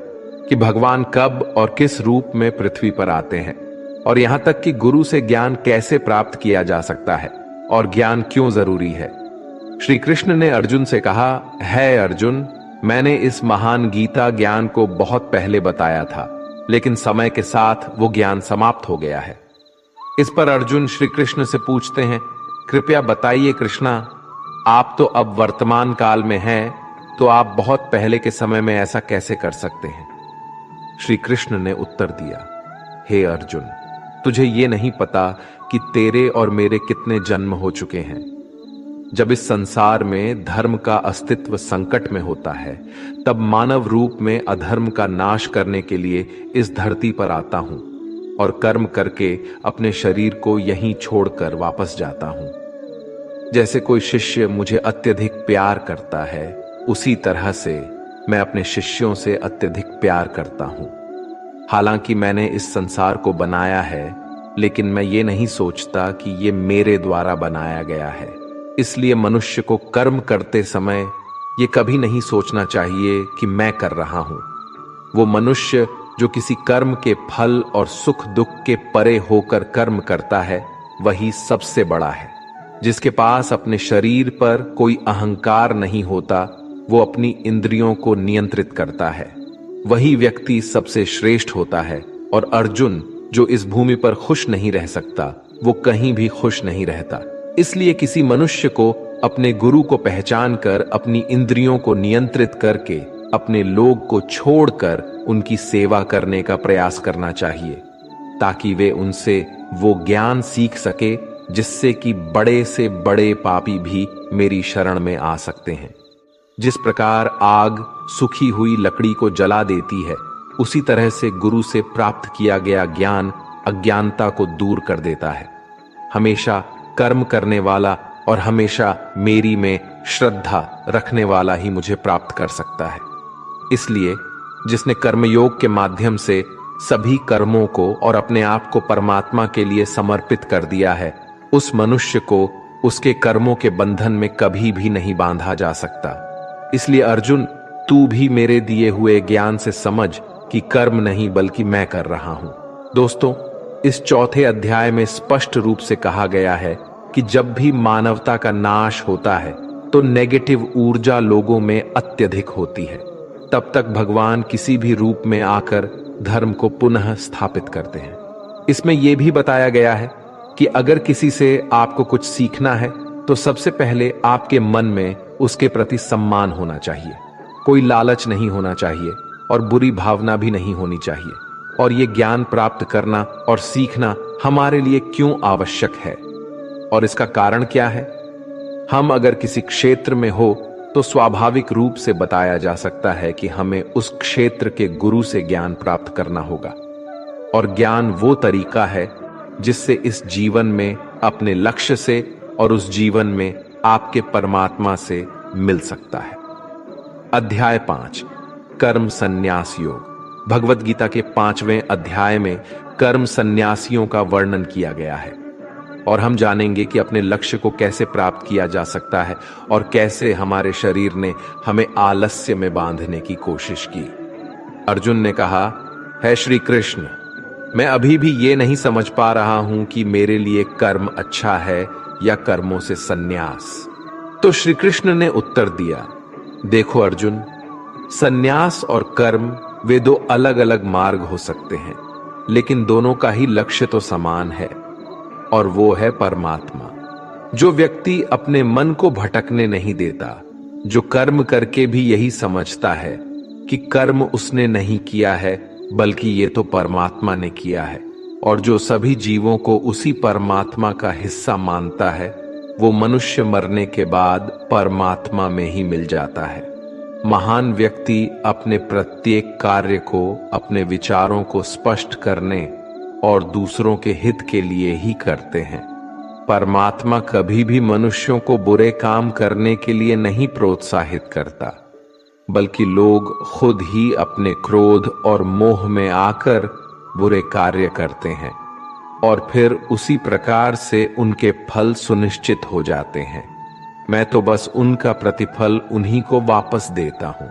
कि भगवान कब और किस रूप में पृथ्वी पर आते हैं, और यहां तक कि गुरु से ज्ञान कैसे प्राप्त किया जा सकता है और ज्ञान क्यों जरूरी है। श्री कृष्ण ने अर्जुन से कहा, है अर्जुन, मैंने इस महान गीता ज्ञान को बहुत पहले बताया था, लेकिन समय के साथ वो ज्ञान समाप्त हो गया है। इस पर अर्जुन श्री कृष्ण से पूछते हैं, कृपया बताइए कृष्णा, आप तो अब वर्तमान काल में हैं, तो आप बहुत पहले के समय में ऐसा कैसे कर सकते हैं। श्री कृष्ण ने उत्तर दिया, हे अर्जुन, तुझे ये नहीं पता कि तेरे और मेरे कितने जन्म हो चुके हैं। जब इस संसार में धर्म का अस्तित्व संकट में होता है, तब मानव रूप में अधर्म का नाश करने के लिए इस धरती पर आता हूं और कर्म करके अपने शरीर को यहीं छोड़कर वापस जाता हूं। जैसे कोई शिष्य मुझे अत्यधिक प्यार करता है, उसी तरह से मैं अपने शिष्यों से अत्यधिक प्यार करता हूं। हालांकि मैंने इस संसार को बनाया है, लेकिन मैं ये नहीं सोचता कि ये मेरे द्वारा बनाया गया है। इसलिए मनुष्य को कर्म करते समय ये कभी नहीं सोचना चाहिए कि मैं कर रहा हूं। वो मनुष्य जो किसी कर्म के फल और सुख दुख के परे होकर कर्म करता है, वही सबसे बड़ा है। जिसके पास अपने शरीर पर कोई अहंकार नहीं होता, वो अपनी इंद्रियों को नियंत्रित करता है, वही व्यक्ति सबसे श्रेष्ठ होता है। और अर्जुन जो इस भूमि पर खुश नहीं रह सकता, वो कहीं भी खुश नहीं रहता। इसलिए किसी मनुष्य को अपने गुरु को पहचान कर अपनी इंद्रियों को नियंत्रित करके अपने लोग को छोड़कर उनकी सेवा करने का प्रयास करना चाहिए, ताकि वे उनसे वो ज्ञान सीख सके जिससे कि बड़े से बड़े पापी भी मेरी शरण में आ सकते हैं। जिस प्रकार आग सूखी हुई लकड़ी को जला देती है, उसी तरह से गुरु से प्राप्त किया गया ज्ञान अज्ञानता को दूर कर देता है। हमेशा कर्म करने वाला और हमेशा मेरी में श्रद्धा रखने वाला ही मुझे प्राप्त कर सकता है। इसलिए जिसने कर्मयोग के माध्यम से सभी कर्मों को और अपने आप को परमात्मा के लिए समर्पित कर दिया है, उस मनुष्य को उसके कर्मों के बंधन में कभी भी नहीं बांधा जा सकता। इसलिए अर्जुन, तू भी मेरे दिए हुए ज्ञान से समझ कि कर्म नहीं बल्कि मैं कर रहा हूं। दोस्तों, इस 4थे अध्याय में स्पष्ट रूप से कहा गया है कि जब भी मानवता का नाश होता है तो तो नेगेटिव ऊर्जा लोगों में अत्यधिक होती है। तब तक भगवान किसी भी रूप में आकर धर्म को पुनः स्थापित करते हैं। इसमें यह भी बताया गया है कि अगर किसी से आपको कुछ सीखना है तो सबसे पहले आपके मन में उसके प्रति सम्मान होना चाहिए, कोई लालच नहीं होना चाहिए और बुरी भावना भी नहीं होनी चाहिए। और ये ज्ञान प्राप्त करना और सीखना हमारे लिए क्यों आवश्यक है और इसका कारण क्या है? हम अगर किसी क्षेत्र में हो तो स्वाभाविक रूप से बताया जा सकता है कि हमें उस क्षेत्र के गुरु से ज्ञान प्राप्त करना होगा। और ज्ञान वो तरीका है जिससे इस जीवन में अपने लक्ष्य से और उस जीवन में आपके परमात्मा से मिल सकता है। अध्याय 5, कर्म संन्यास योग। भगवत गीता के 5वें अध्याय में कर्म संन्यासियों का वर्णन किया गया है और हम जानेंगे कि अपने लक्ष्य को कैसे प्राप्त किया जा सकता है और कैसे हमारे शरीर ने हमें आलस्य में बांधने की कोशिश की। अर्जुन ने कहा, है श्री कृष्ण, मैं अभी भी ये नहीं समझ पा रहा हूं कि मेरे लिए कर्म अच्छा है या कर्मों से संन्यास। तो श्री कृष्ण ने उत्तर दिया, देखो अर्जुन, संन्यास और कर्म वे दो अलग अलग मार्ग हो सकते हैं, लेकिन दोनों का ही लक्ष्य तो समान है और वो है परमात्मा। जो व्यक्ति अपने मन को भटकने नहीं देता, जो कर्म करके भी यही समझता है कि कर्म उसने नहीं किया है बल्कि ये तो परमात्मा ने किया है, और जो सभी जीवों को उसी परमात्मा का हिस्सा मानता है, वो मनुष्य मरने के बाद परमात्मा में ही मिल जाता है। महान व्यक्ति अपने प्रत्येक कार्य को, अपने विचारों को स्पष्ट करने और दूसरों के हित के लिए ही करते हैं। परमात्मा कभी भी मनुष्यों को बुरे काम करने के लिए नहीं प्रोत्साहित करता, बल्कि लोग खुद ही अपने क्रोध और मोह में आकर बुरे कार्य करते हैं और फिर उसी प्रकार से उनके फल सुनिश्चित हो जाते हैं। मैं तो बस उनका प्रतिफल उन्हीं को वापस देता हूं।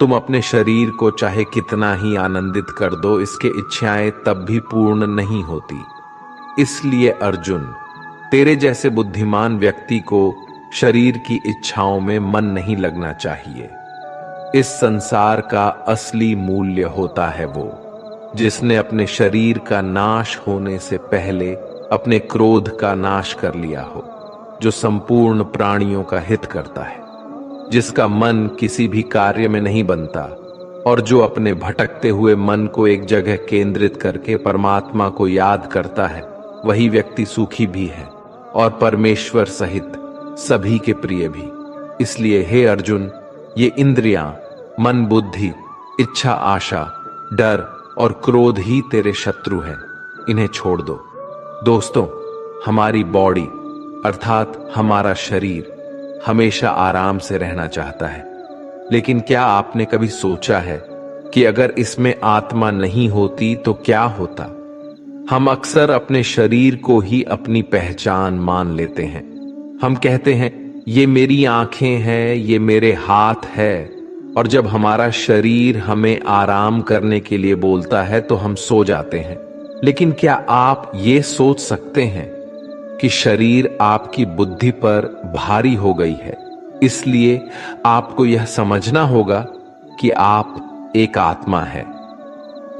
तुम अपने शरीर को चाहे कितना ही आनंदित कर दो, इसके इच्छाएं तब भी पूर्ण नहीं होती। इसलिए अर्जुन, तेरे जैसे बुद्धिमान व्यक्ति को शरीर की इच्छाओं में मन नहीं लगना चाहिए। इस संसार का असली मूल्य होता है वो जिसने अपने शरीर का नाश होने से पहले अपने क्रोध का नाश कर लिया हो, जो संपूर्ण प्राणियों का हित करता है, जिसका मन किसी भी कार्य में नहीं बनता और जो अपने भटकते हुए मन को एक जगह केंद्रित करके परमात्मा को याद करता है, वही व्यक्ति सुखी भी है और परमेश्वर सहित सभी के प्रिय भी। इसलिए हे अर्जुन, ये इंद्रियां, मन, बुद्धि, इच्छा, आशा, डर और क्रोध ही तेरे शत्रु हैं, इन्हें छोड़ दो। दोस्तों, हमारी बॉडी अर्थात हमारा शरीर हमेशा आराम से रहना चाहता है, लेकिन क्या आपने कभी सोचा है कि अगर इसमें आत्मा नहीं होती तो क्या होता? हम अक्सर अपने शरीर को ही अपनी पहचान मान लेते हैं। हम कहते हैं, ये मेरी आंखें हैं, ये मेरे हाथ है, और जब हमारा शरीर हमें आराम करने के लिए बोलता है तो हम सो जाते हैं। लेकिन क्या आप ये सोच सकते हैं कि शरीर आपकी बुद्धि पर भारी हो गई है, इसलिए आपको यह समझना होगा कि आप एक आत्मा है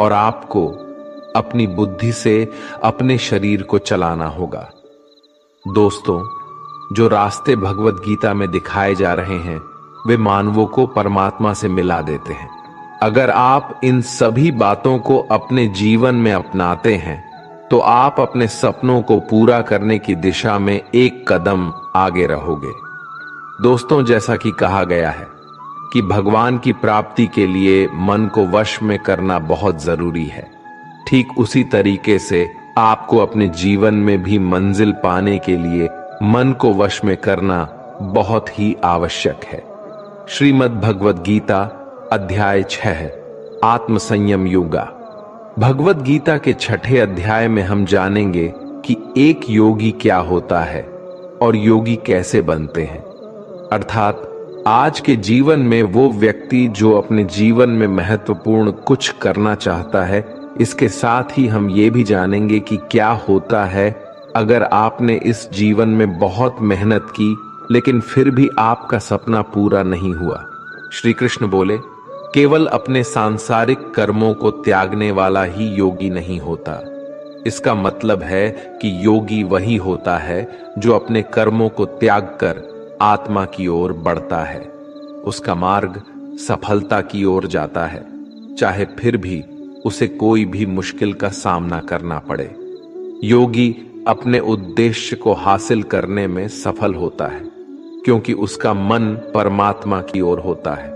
और आपको अपनी बुद्धि से अपने शरीर को चलाना होगा। दोस्तों, जो रास्ते भगवत गीता में दिखाए जा रहे हैं वे मानवों को परमात्मा से मिला देते हैं। अगर आप इन सभी बातों को अपने जीवन में अपनाते हैं तो आप अपने सपनों को पूरा करने की दिशा में एक कदम आगे रहोगे। दोस्तों, जैसा कि कहा गया है कि भगवान की प्राप्ति के लिए मन को वश में करना बहुत जरूरी है, ठीक उसी तरीके से आपको अपने जीवन में भी मंजिल पाने के लिए मन को वश में करना बहुत ही आवश्यक है। श्रीमद् भगवत गीता अध्याय 6, आत्म संयम योगा। भगवत गीता के 6ठे अध्याय में हम जानेंगे कि एक योगी क्या होता है और योगी कैसे बनते हैं, अर्थात आज के जीवन में वो व्यक्ति जो अपने जीवन में महत्वपूर्ण कुछ करना चाहता है। इसके साथ ही हम ये भी जानेंगे कि क्या होता है अगर आपने इस जीवन में बहुत मेहनत की लेकिन फिर भी आपका सपना पूरा नहीं हुआ। श्री कृष्ण बोले, केवल अपने सांसारिक कर्मों को त्यागने वाला ही योगी नहीं होता। इसका मतलब है कि योगी वही होता है जो अपने कर्मों को त्याग कर आत्मा की ओर बढ़ता है। उसका मार्ग सफलता की ओर जाता है, चाहे फिर भी उसे कोई भी मुश्किल का सामना करना पड़े। योगी अपने उद्देश्य को हासिल करने में सफल होता है, क्योंकि उसका मन परमात्मा की ओर होता है।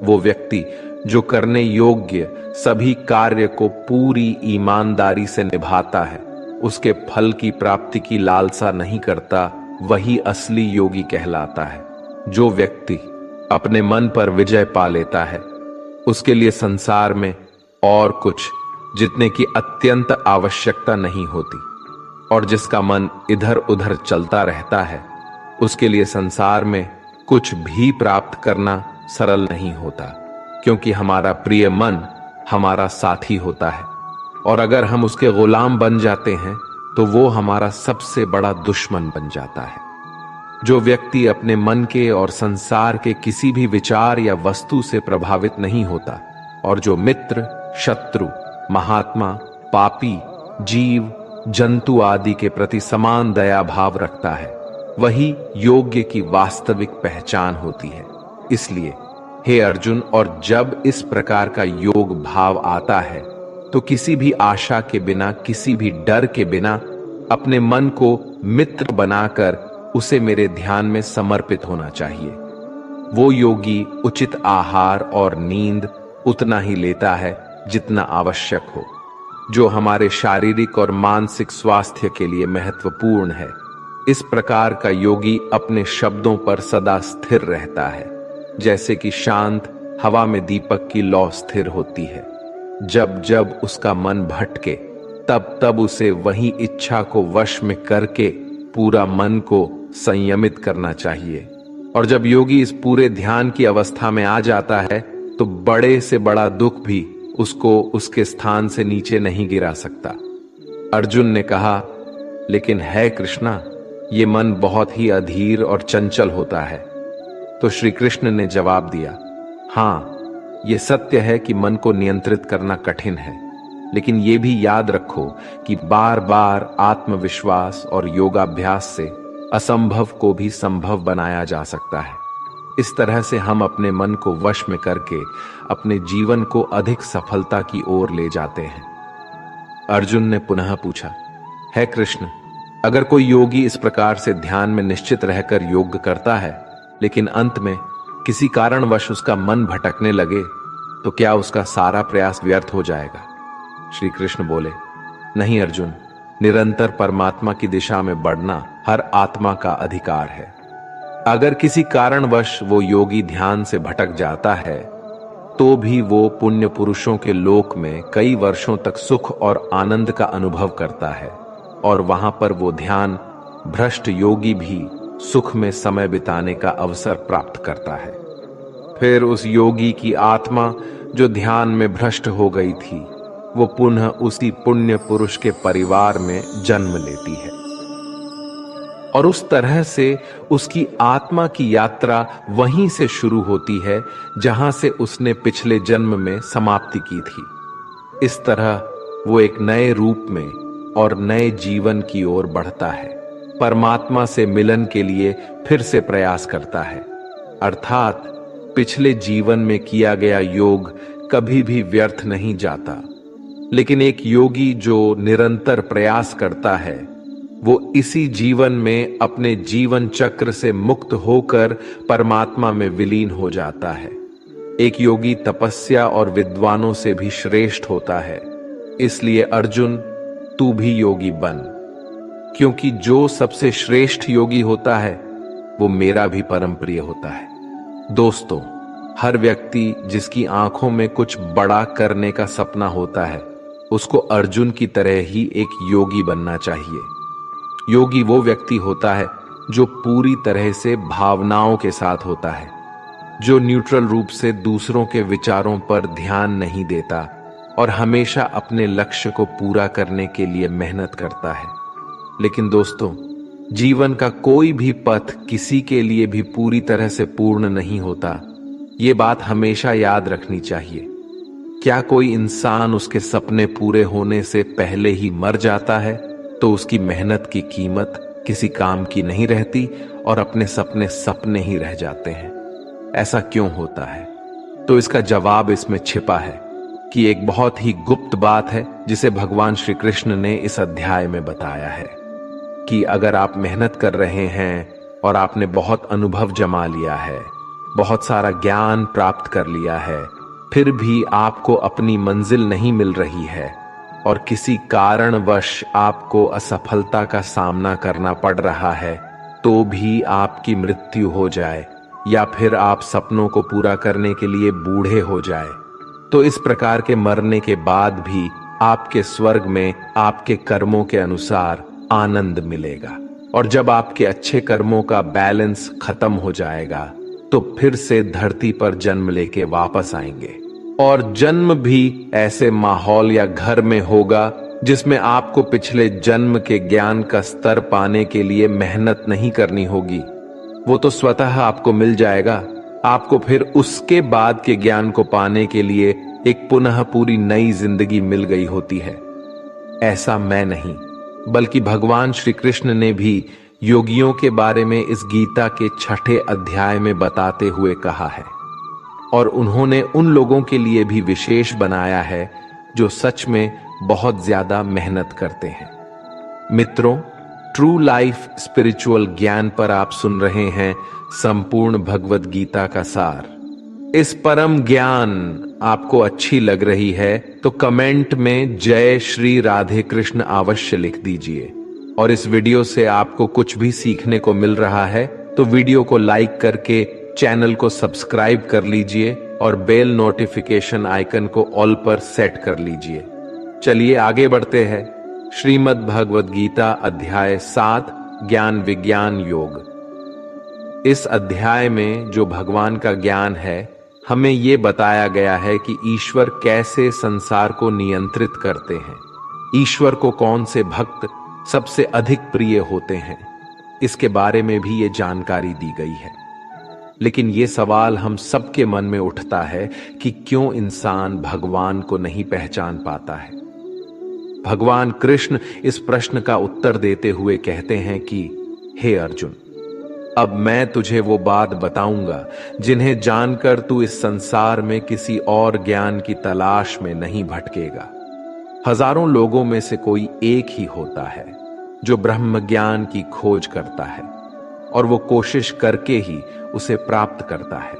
वो व्यक्ति जो करने योग्य सभी कार्य को पूरी ईमानदारी से निभाता है, उसके फल की प्राप्ति की लालसा नहीं करता, वही असली योगी कहलाता है। जो व्यक्ति अपने मन पर विजय पा लेता है, उसके लिए संसार में और कुछ जितने की अत्यंत आवश्यकता नहीं होती, और जिसका मन इधर उधर चलता रहता है, उसके लिए संसार में कुछ भी प्राप्त करना सरल नहीं होता, क्योंकि हमारा प्रिय मन हमारा साथी होता है, और अगर हम उसके गुलाम बन जाते हैं तो वो हमारा सबसे बड़ा दुश्मन बन जाता है। जो व्यक्ति अपने मन के और संसार के किसी भी विचार या वस्तु से प्रभावित नहीं होता, और जो मित्र, शत्रु, महात्मा, पापी, जीव, जंतु आदि के प्रति समान दया भाव रखता है, वही योग्य की वास्तविक पहचान होती है। इसलिए हे अर्जुन, और जब इस प्रकार का योग भाव आता है तो किसी भी आशा के बिना, किसी भी डर के बिना अपने मन को मित्र बनाकर उसे मेरे ध्यान में समर्पित होना चाहिए। वो योगी उचित आहार और नींद उतना ही लेता है जितना आवश्यक हो, जो हमारे शारीरिक और मानसिक स्वास्थ्य के लिए महत्वपूर्ण है। इस प्रकार का योगी अपने शब्दों पर सदा स्थिर रहता है, जैसे कि शांत हवा में दीपक की लौ स्थिर होती है। जब जब उसका मन भटके, तब तब उसे वही इच्छा को वश में करके पूरा मन को संयमित करना चाहिए। और जब योगी इस पूरे ध्यान की अवस्था में आ जाता है, तो बड़े से बड़ा दुख भी उसको उसके स्थान से नीचे नहीं गिरा सकता। अर्जुन ने कहा, लेकिन है कृष्णा, ये मन बहुत ही अधीर और चंचल होता है। तो श्री कृष्ण ने जवाब दिया, हाँ, ये सत्य है कि मन को नियंत्रित करना कठिन है, लेकिन ये भी याद रखो कि बार बार आत्मविश्वास और योगाभ्यास से असंभव को भी संभव बनाया जा सकता है। इस तरह से हम अपने मन को वश में करके अपने जीवन को अधिक सफलता की ओर ले जाते हैं। अर्जुन ने पुनः पूछा, है कृष्ण, अगर कोई योगी इस प्रकार से ध्यान में निश्चित रहकर योग करता है, लेकिन अंत में किसी कारणवश उसका मन भटकने लगे, तो क्या उसका सारा प्रयास व्यर्थ हो जाएगा? श्री कृष्ण बोले, नहीं अर्जुन, निरंतर परमात्मा की दिशा में बढ़ना हर आत्मा का अधिकार है। अगर किसी कारणवश वो योगी ध्यान से भटक जाता है, तो भी वो पुण्य पुरुषों के लोक में कई वर्षों तक सुख और आनंद का अनुभव करता है, और वहां पर वो ध्यान भ्रष्ट योगी भी सुख में समय बिताने का अवसर प्राप्त करता है। फिर उस योगी की आत्मा जो ध्यान में भ्रष्ट हो गई थी, वो पुनः उसी पुण्य पुरुष के परिवार में जन्म लेती है, और उस तरह से उसकी आत्मा की यात्रा वहीं से शुरू होती है जहां से उसने पिछले जन्म में समाप्ति की थी। इस तरह वो एक नए रूप में और नए जीवन की ओर बढ़ता है, परमात्मा से मिलन के लिए फिर से प्रयास करता है। अर्थात पिछले जीवन में किया गया योग कभी भी व्यर्थ नहीं जाता। लेकिन एक योगी जो निरंतर प्रयास करता है, वो इसी जीवन में अपने जीवन चक्र से मुक्त होकर परमात्मा में विलीन हो जाता है। एक योगी तपस्या और विद्वानों से भी श्रेष्ठ होता है। इसलिए अर्जुन, तू भी योगी बन, क्योंकि जो सबसे श्रेष्ठ योगी होता है, वो मेरा भी परम प्रिय होता है। दोस्तों, हर व्यक्ति जिसकी आंखों में कुछ बड़ा करने का सपना होता है, उसको अर्जुन की तरह ही एक योगी बनना चाहिए। योगी वो व्यक्ति होता है जो पूरी तरह से भावनाओं के साथ होता है, जो न्यूट्रल रूप से दूसरों के विचारों पर ध्यान नहीं देता और हमेशा अपने लक्ष्य को पूरा करने के लिए मेहनत करता है। लेकिन दोस्तों, जीवन का कोई भी पथ किसी के लिए भी पूरी तरह से पूर्ण नहीं होता, ये बात हमेशा याद रखनी चाहिए। क्या कोई इंसान उसके सपने पूरे होने से पहले ही मर जाता है तो उसकी मेहनत की कीमत किसी काम की नहीं रहती और अपने सपने सपने ही रह जाते हैं? ऐसा क्यों होता है? तो इसका जवाब इसमें छिपा है कि एक बहुत ही गुप्त बात है जिसे भगवान श्री कृष्ण ने इस अध्याय में बताया है कि अगर आप मेहनत कर रहे हैं और आपने बहुत अनुभव जमा लिया है, बहुत सारा ज्ञान प्राप्त कर लिया है, फिर भी आपको अपनी मंजिल नहीं मिल रही है और किसी कारणवश आपको असफलता का सामना करना पड़ रहा है, तो भी आपकी मृत्यु हो जाए या फिर आप सपनों को पूरा करने के लिए बूढ़े हो जाए, तो इस प्रकार के मरने के बाद भी आपके स्वर्ग में आपके कर्मों के अनुसार आनंद मिलेगा। और जब आपके अच्छे कर्मों का बैलेंस खत्म हो जाएगा तो फिर से धरती पर जन्म लेके वापस आएंगे। और जन्म भी ऐसे माहौल या घर में होगा जिसमें आपको पिछले जन्म के ज्ञान का स्तर पाने के लिए मेहनत नहीं करनी होगी, वो तो स्वतः आपको मिल जाएगा। आपको फिर उसके बाद के ज्ञान को पाने के लिए एक पुनः पूरी नई जिंदगी मिल गई होती है। ऐसा मैं नहीं, बल्कि भगवान श्री कृष्ण ने भी योगियों के बारे में इस गीता के 6ठे अध्याय में बताते हुए कहा है, और उन्होंने उन लोगों के लिए भी विशेष बनाया है जो सच में बहुत ज्यादा मेहनत करते हैं। मित्रों, ट्रू लाइफ स्पिरिचुअल ज्ञान पर आप सुन रहे हैं संपूर्ण भगवत गीता का सार। इस परम ज्ञान आपको अच्छी लग रही है तो कमेंट में जय श्री राधे कृष्ण अवश्य लिख दीजिए। और इस वीडियो से आपको कुछ भी सीखने को मिल रहा है तो वीडियो को लाइक करके चैनल को सब्सक्राइब कर लीजिए और बेल नोटिफिकेशन आइकन को ऑल पर सेट कर लीजिए। चलिए आगे बढ़ते हैं। श्रीमद् भगवद गीता अध्याय 7 ज्ञान विज्ञान योग। इस अध्याय में जो भगवान का ज्ञान है, हमें यह बताया गया है कि ईश्वर कैसे संसार को नियंत्रित करते हैं, ईश्वर को कौन से भक्त सबसे अधिक प्रिय होते हैं, इसके बारे में भी ये जानकारी दी गई है। लेकिन ये सवाल हम सबके मन में उठता है कि क्यों इंसान भगवान को नहीं पहचान पाता है। भगवान कृष्ण इस प्रश्न का उत्तर देते हुए कहते हैं कि हे अर्जुन, अब मैं तुझे वो बात बताऊंगा जिन्हें जानकर तू इस संसार में किसी और ज्ञान की तलाश में नहीं भटकेगा। हजारों लोगों में से कोई एक ही होता है जो ब्रह्म ज्ञान की खोज करता है और वो कोशिश करके ही उसे प्राप्त करता है।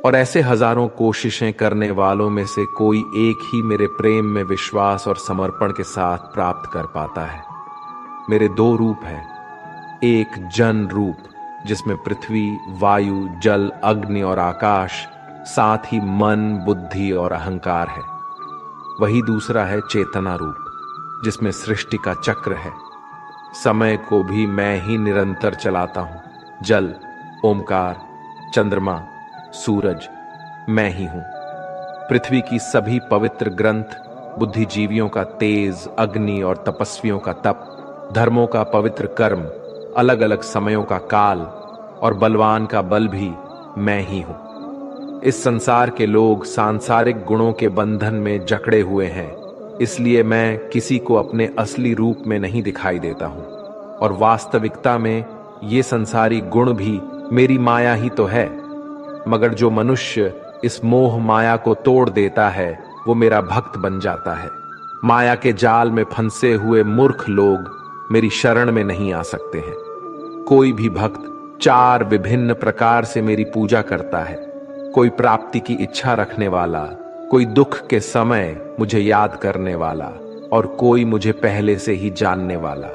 और ऐसे हजारों कोशिशें करने वालों में से कोई एक ही मेरे प्रेम में विश्वास और समर्पण के साथ प्राप्त कर पाता है। मेरे 2 रूप हैं, एक जन रूप जिसमें पृथ्वी, वायु, जल, अग्नि और आकाश, साथ ही मन, बुद्धि और अहंकार है। वही दूसरा है चेतना रूप जिसमें सृष्टि का चक्र है। समय को भी मैं ही निरंतर चलाता हूं। जल, ओमकार, चंद्रमा, सूरज मैं ही हूं। पृथ्वी की सभी पवित्र ग्रंथ, बुद्धिजीवियों का तेज, अग्नि और तपस्वियों का तप, धर्मों का पवित्र कर्म, अलग अलग समयों का काल और बलवान का बल भी मैं ही हूं। इस संसार के लोग सांसारिक गुणों के बंधन में जकड़े हुए हैं, इसलिए मैं किसी को अपने असली रूप में नहीं दिखाई देता हूं। और वास्तविकता में ये संसारी गुण भी मेरी माया ही तो है। मगर जो मनुष्य इस मोह माया को तोड़ देता है वो मेरा भक्त बन जाता है। माया के जाल में फंसे हुए मूर्ख लोग मेरी शरण में नहीं आ सकते हैं। कोई भी भक्त 4 विभिन्न प्रकार से मेरी पूजा करता है। कोई प्राप्ति की इच्छा रखने वाला, कोई दुख के समय मुझे याद करने वाला और कोई मुझे पहले से ही जानने वाला।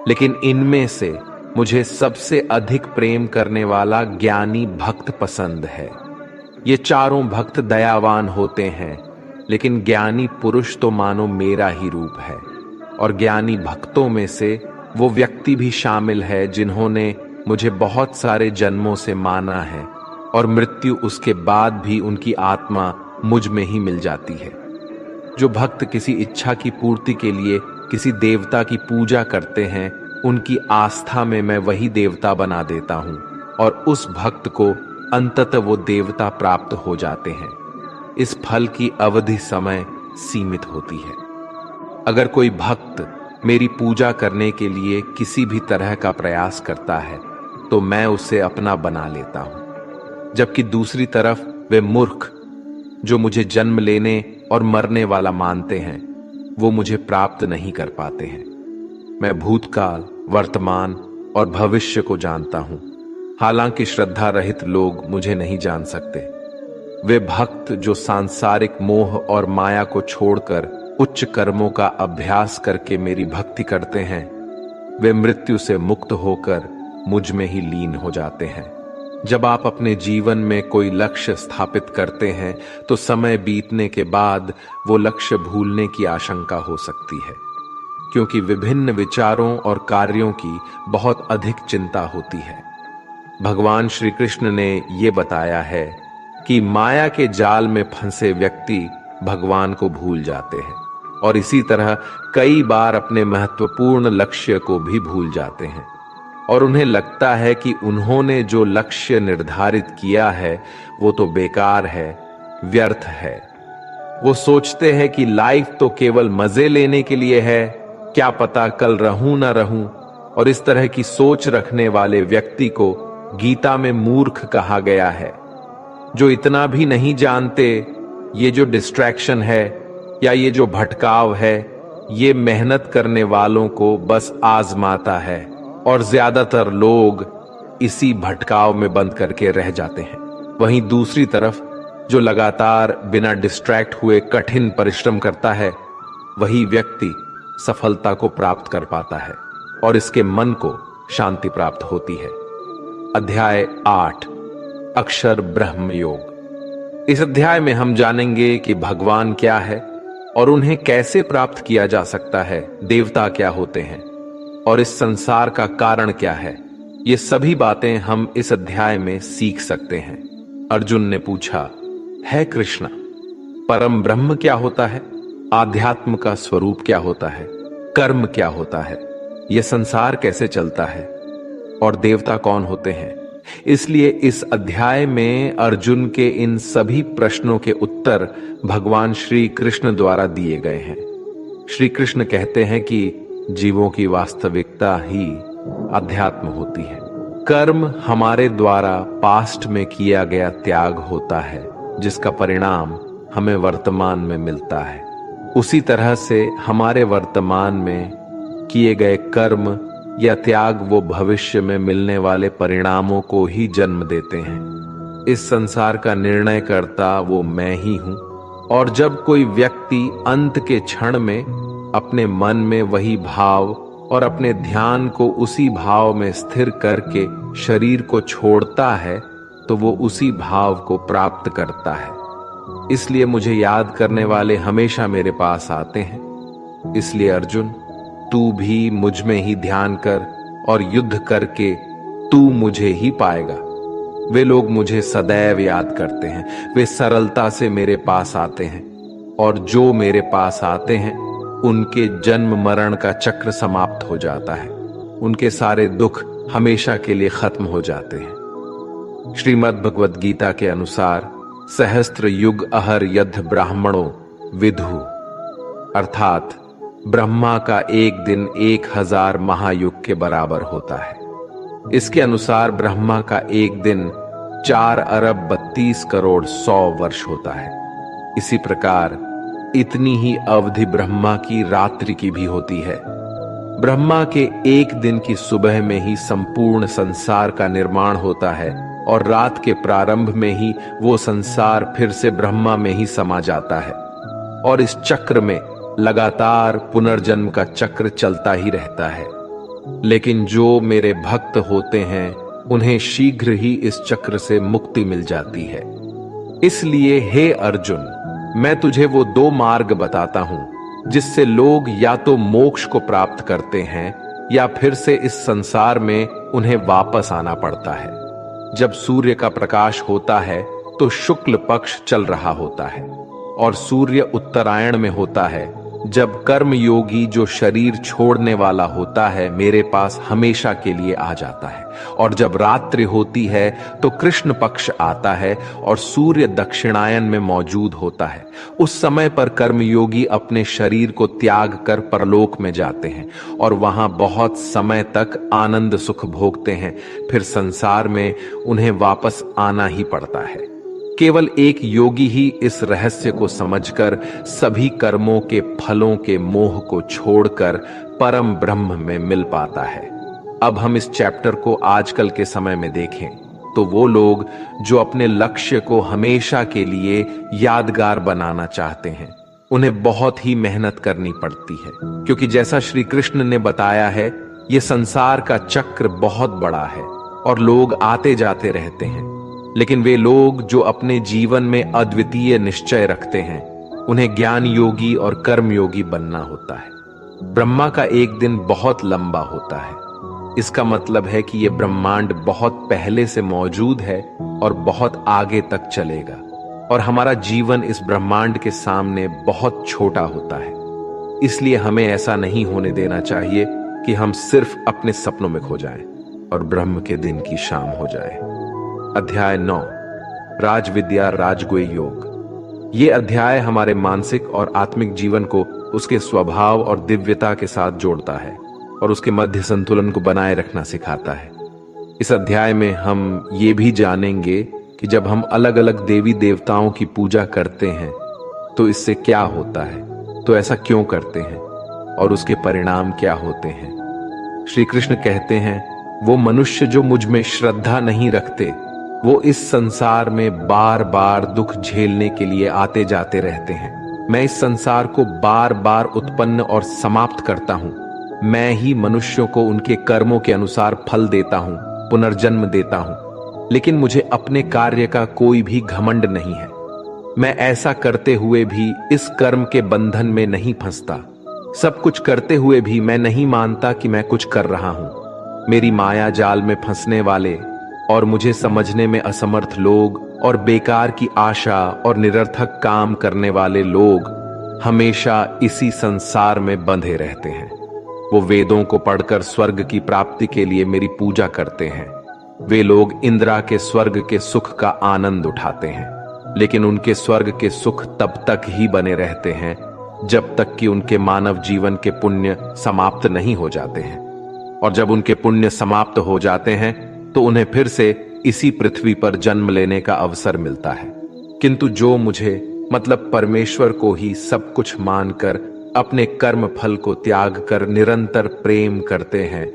लेकिन इनमें से मुझे सबसे अधिक प्रेम करने वाला ज्ञानी भक्त पसंद है। ये चारों भक्त दयावान होते हैं, लेकिन ज्ञानी पुरुष तो मानो मेरा ही रूप है। और ज्ञानी भक्तों में से वो व्यक्ति भी शामिल है जिन्होंने मुझे बहुत सारे जन्मों से माना है और मृत्यु उसके बाद भी उनकी आत्मा मुझ में ही मिल जाती है। जो भक्त किसी इच्छा की पूर्ति के लिए किसी देवता की पूजा करते हैं, उनकी आस्था में मैं वही देवता बना देता हूं और उस भक्त को अंततः वो देवता प्राप्त हो जाते हैं। इस फल की अवधि समय सीमित होती है। अगर कोई भक्त मेरी पूजा करने के लिए किसी भी तरह का प्रयास करता है तो मैं उसे अपना बना लेता हूं, जबकि दूसरी तरफ वे मूर्ख जो मुझे जन्म लेने और मरने वाला मानते हैं वो मुझे प्राप्त नहीं कर पाते हैं। मैं भूतकाल, वर्तमान और भविष्य को जानता हूं, हालांकि श्रद्धा रहित लोग मुझे नहीं जान सकते। वे भक्त जो सांसारिक मोह और माया को छोड़कर उच्च कर्मों का अभ्यास करके मेरी भक्ति करते हैं, वे मृत्यु से मुक्त होकर मुझ में ही लीन हो जाते हैं। जब आप अपने जीवन में कोई लक्ष्य स्थापित करते हैं तो समय बीतने के बाद वो लक्ष्य भूलने की आशंका हो सकती है, क्योंकि विभिन्न विचारों और कार्यों की बहुत अधिक चिंता होती है। भगवान श्री कृष्ण ने ये बताया है कि माया के जाल में फंसे व्यक्ति भगवान को भूल जाते हैं और इसी तरह कई बार अपने महत्वपूर्ण लक्ष्य को भी भूल जाते हैं और उन्हें लगता है कि उन्होंने जो लक्ष्य निर्धारित किया है वो तो बेकार है, व्यर्थ है। वो सोचते हैं कि लाइफ तो केवल मजे लेने के लिए है, क्या पता कल रहूं ना रहूं, और इस तरह की सोच रखने वाले व्यक्ति को गीता में मूर्ख कहा गया है, जो इतना भी नहीं जानते ये जो डिस्ट्रैक्शन है या ये जो भटकाव है ये मेहनत करने वालों को बस आजमाता है और ज्यादातर लोग इसी भटकाव में बंद करके रह जाते हैं। वहीं दूसरी तरफ जो लगातार बिना डिस्ट्रैक्ट हुए कठिन परिश्रम करता है वही व्यक्ति सफलता को प्राप्त कर पाता है और इसके मन को शांति प्राप्त होती है। अध्याय 8 अक्षर ब्रह्म योग। इस अध्याय में हम जानेंगे कि भगवान क्या है और उन्हें कैसे प्राप्त किया जा सकता है, देवता क्या होते हैं और इस संसार का कारण क्या है। ये सभी बातें हम इस अध्याय में सीख सकते हैं। अर्जुन ने पूछा, है कृष्णा, परम ब्रह्म क्या होता है? आध्यात्म का स्वरूप क्या होता है? कर्म क्या होता है? यह संसार कैसे चलता है? और देवता कौन होते हैं? इसलिए इस अध्याय में अर्जुन के इन सभी प्रश्नों के उत्तर भगवान श्री कृष्ण द्वारा दिए गए हैं। श्री कृष्ण कहते हैं कि जीवों की वास्तविकता ही अध्यात्म होती है। कर्म हमारे द्वारा पास्ट में किया गया त्याग होता है जिसका परिणाम हमें वर्तमान में मिलता है। उसी तरह से हमारे वर्तमान में किए गए कर्म या त्याग वो भविष्य में मिलने वाले परिणामों को ही जन्म देते हैं। इस संसार का निर्णय करता वो मैं ही हूं और जब कोई व्यक्ति अंत के क्षण में अपने मन में वही भाव और अपने ध्यान को उसी भाव में स्थिर करके शरीर को छोड़ता है तो वो उसी भाव को प्राप्त करता है। इसलिए मुझे याद करने वाले हमेशा मेरे पास आते हैं। इसलिए अर्जुन, तू भी मुझ में ही ध्यान कर और युद्ध करके तू मुझे ही पाएगा। वे लोग मुझे सदैव याद करते हैं, वे सरलता से मेरे पास आते हैं और जो मेरे पास आते हैं उनके जन्म मरण का चक्र समाप्त हो जाता है। उनके सारे दुख हमेशा के लिए खत्म हो जाते हैं। श्रीमद् भगवद गीता के अनुसार सहस्त्र युग अहर यद्ध ब्राह्मणों विदु, अर्थात ब्रह्मा का एक दिन 1000 महायुग के बराबर होता है। इसके अनुसार ब्रह्मा का एक दिन 4 अरब 32 करोड़ 100 वर्ष होता है। इसी प्रकार इतनी ही अवधि ब्रह्मा की रात्रि की भी होती है। ब्रह्मा के एक दिन की सुबह में ही संपूर्ण संसार का निर्माण होता है और रात के प्रारंभ में ही वो संसार फिर से ब्रह्मा में ही समा जाता है और इस चक्र में लगातार पुनर्जन्म का चक्र चलता ही रहता है। लेकिन जो मेरे भक्त होते हैं उन्हें शीघ्र ही इस चक्र से मुक्ति मिल जाती है। इसलिए हे अर्जुन, मैं तुझे वो 2 मार्ग बताता हूं जिससे लोग या तो मोक्ष को प्राप्त करते हैं या फिर से इस संसार में उन्हें वापस आना पड़ता है। जब सूर्य का प्रकाश होता है तो शुक्ल पक्ष चल रहा होता है और सूर्य उत्तरायण में होता है जब कर्म योगी जो शरीर छोड़ने वाला होता है मेरे पास हमेशा के लिए आ जाता है, और जब रात्रि होती है तो कृष्ण पक्ष आता है और सूर्य दक्षिणायन में मौजूद होता है। उस समय पर कर्मयोगी अपने शरीर को त्याग कर परलोक में जाते हैं और वहां बहुत समय तक आनंद सुख भोगते हैं। फिर संसार में उन्हें वापस आना ही पड़ता है। केवल एक योगी ही इस रहस्य को समझकर सभी कर्मों के फलों के मोह को छोड़कर परम ब्रह्म में मिल पाता है। अब हम इस चैप्टर को आजकल के समय में देखें तो वो लोग जो अपने लक्ष्य को हमेशा के लिए यादगार बनाना चाहते हैं, उन्हें बहुत ही मेहनत करनी पड़ती है, क्योंकि जैसा श्री कृष्ण ने बताया है, ये संसार का चक्र बहुत बड़ा है और लोग आते जाते रहते हैं। लेकिन वे लोग जो अपने जीवन में अद्वितीय निश्चय रखते हैं, उन्हें ज्ञान योगी और कर्म योगी बनना होता है। ब्रह्मा का एक दिन बहुत लंबा होता है। इसका मतलब है कि यह ब्रह्मांड बहुत पहले से मौजूद है और बहुत आगे तक चलेगा, और हमारा जीवन इस ब्रह्मांड के सामने बहुत छोटा होता है। इसलिए हमें ऐसा नहीं होने देना चाहिए कि हम सिर्फ अपने सपनों में खो जाएं और ब्रह्म के दिन की शाम हो जाए। अध्याय 9, राजविद्या राजगुह्य योग। ये अध्याय हमारे मानसिक और आत्मिक जीवन को उसके स्वभाव और दिव्यता के साथ जोड़ता है और उसके मध्य संतुलन को बनाए रखना सिखाता है। इस अध्याय में हम ये भी जानेंगे कि जब हम अलग अलग देवी देवताओं की पूजा करते हैं तो इससे क्या होता है, तो ऐसा क्यों करते हैं और उसके परिणाम क्या होते हैं। श्री कृष्ण कहते हैं, वो मनुष्य जो मुझ में श्रद्धा नहीं रखते, वो इस संसार में बार बार दुख झेलने के लिए आते जाते रहते हैं। मैं इस संसार को बार बार उत्पन्न और समाप्त करता हूं। मैं ही मनुष्यों को उनके कर्मों के अनुसार फल देता हूं, पुनर्जन्म देता हूं। लेकिन मुझे अपने कार्य का कोई भी घमंड नहीं है। मैं ऐसा करते हुए भी इस कर्म के बंधन में नहीं फंसता। सब कुछ करते हुए भी मैं नहीं मानता कि मैं कुछ कर रहा हूं। मेरी माया जाल में फंसने वाले और मुझे समझने में असमर्थ लोग और बेकार की आशा और निरर्थक काम करने वाले लोग हमेशा इसी संसार में बंधे रहते हैं। वो वेदों को पढ़कर स्वर्ग की प्राप्ति के लिए मेरी पूजा करते हैं। वे लोग इंद्रा के स्वर्ग के सुख का आनंद उठाते हैं, लेकिन उनके स्वर्ग के सुख तब तक ही बने रहते हैं जब तक कि उनके मानव जीवन के पुण्य समाप्त नहीं हो जाते हैं। और जब उनके पुण्य समाप्त हो जाते हैं तो उन्हें फिर से इसी पृथ्वी पर जन्म लेने का अवसर मिलता है। किंतु जो मुझे मतलब परमेश्वर को ही सब कुछ मानकर अपने कर्म फल को त्याग कर निरंतर प्रेम करते हैं,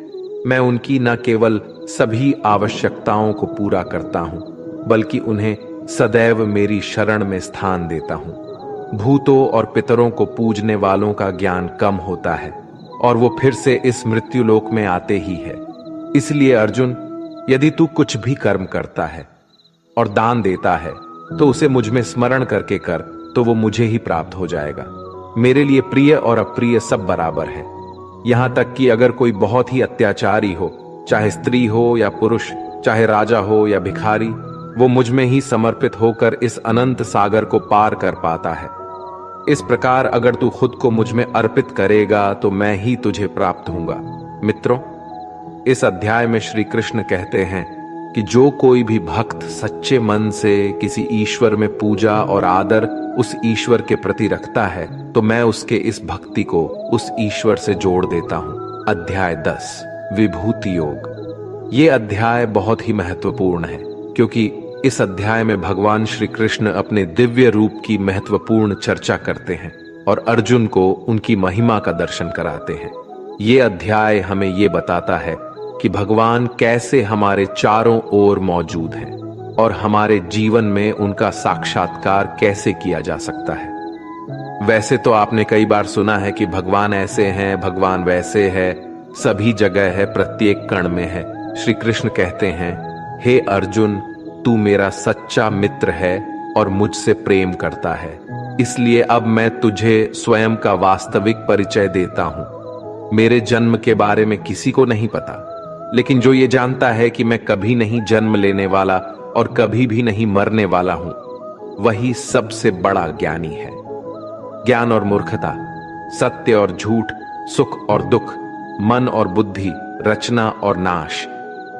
मैं उनकी न केवल सभी आवश्यकताओं को पूरा करता हूं, बल्कि उन्हें सदैव मेरी शरण में स्थान देता हूं। भूतों और पितरों को पूजने वालों का ज्ञान कम होता है और वो फिर से इस मृत्युलोक में आते ही है। इसलिए अर्जुन, यदि तू कुछ भी कर्म करता है और दान देता है तो उसे मुझ में स्मरण करके कर, तो वो मुझे ही प्राप्त हो जाएगा। मेरे लिए प्रिय और अप्रिय सब बराबर है। यहां तक कि अगर कोई बहुत ही अत्याचारी हो, चाहे स्त्री हो या पुरुष, चाहे राजा हो या भिखारी, वो मुझ में ही समर्पित होकर इस अनंत सागर को पार कर पाता है। इस प्रकार अगर तू खुद को मुझ में अर्पित करेगा तो मैं ही तुझे प्राप्त होऊंगा। मित्रों, इस अध्याय में श्री कृष्ण कहते हैं कि जो कोई भी भक्त सच्चे मन से किसी ईश्वर में पूजा और आदर उस ईश्वर के प्रति रखता है, तो मैं उसके इस भक्ति को उस ईश्वर से जोड़ देता हूं। अध्याय 10, विभूति योग। ये अध्याय बहुत ही महत्वपूर्ण है, क्योंकि इस अध्याय में भगवान श्री कृष्ण अपने दिव्य रूप की महत्वपूर्ण चर्चा करते हैं और अर्जुन को उनकी महिमा का दर्शन कराते हैं। ये अध्याय हमें ये बताता है कि भगवान कैसे हमारे चारों ओर मौजूद हैं और हमारे जीवन में उनका साक्षात्कार कैसे किया जा सकता है। वैसे तो आपने कई बार सुना है कि भगवान ऐसे हैं, भगवान वैसे है, सभी जगह है, प्रत्येक कण में है। श्री कृष्ण कहते हैं, हे अर्जुन, तू मेरा सच्चा मित्र है और मुझसे प्रेम करता है, इसलिए अब मैं तुझे स्वयं का वास्तविक परिचय देता हूं। मेरे जन्म के बारे में किसी को नहीं पता, लेकिन जो ये जानता है कि मैं कभी नहीं जन्म लेने वाला और कभी भी नहीं मरने वाला हूं, वही सबसे बड़ा ज्ञानी है। ज्ञान और मूर्खता सत्य और झूठ, सुख और दुख, मन और बुद्धि, रचना और नाश,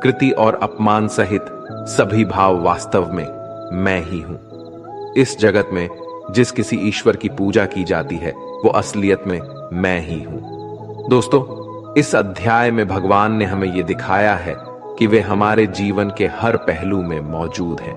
कृति और अपमान सहित सभी भाव वास्तव में मैं ही हूं। इस जगत में जिस किसी ईश्वर की पूजा की जाती है वो असलियत में मैं ही हूं। दोस्तों, इस अध्याय में भगवान ने हमें ये दिखाया है कि वे हमारे जीवन के हर पहलू में मौजूद हैं।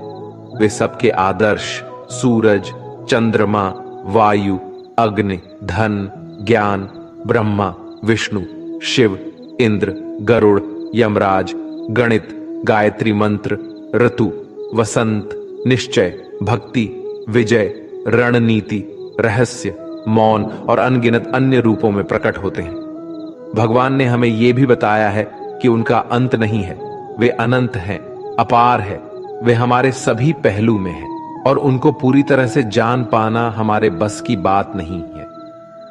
वे सबके आदर्श, सूरज, चंद्रमा, वायु, अग्नि, धन, ज्ञान, ब्रह्मा, विष्णु, शिव, इंद्र, गरुड़, यमराज, गणित, गायत्री मंत्र, ऋतु, वसंत, निश्चय, भक्ति, विजय, रणनीति, रहस्य, मौन और अनगिनत अन्य रूपों में प्रकट होते हैं। भगवान ने हमें यह भी बताया है कि उनका अंत नहीं है, वे अनंत हैं, अपार है, वे हमारे सभी पहलू में हैं और उनको पूरी तरह से जान पाना हमारे बस की बात नहीं है।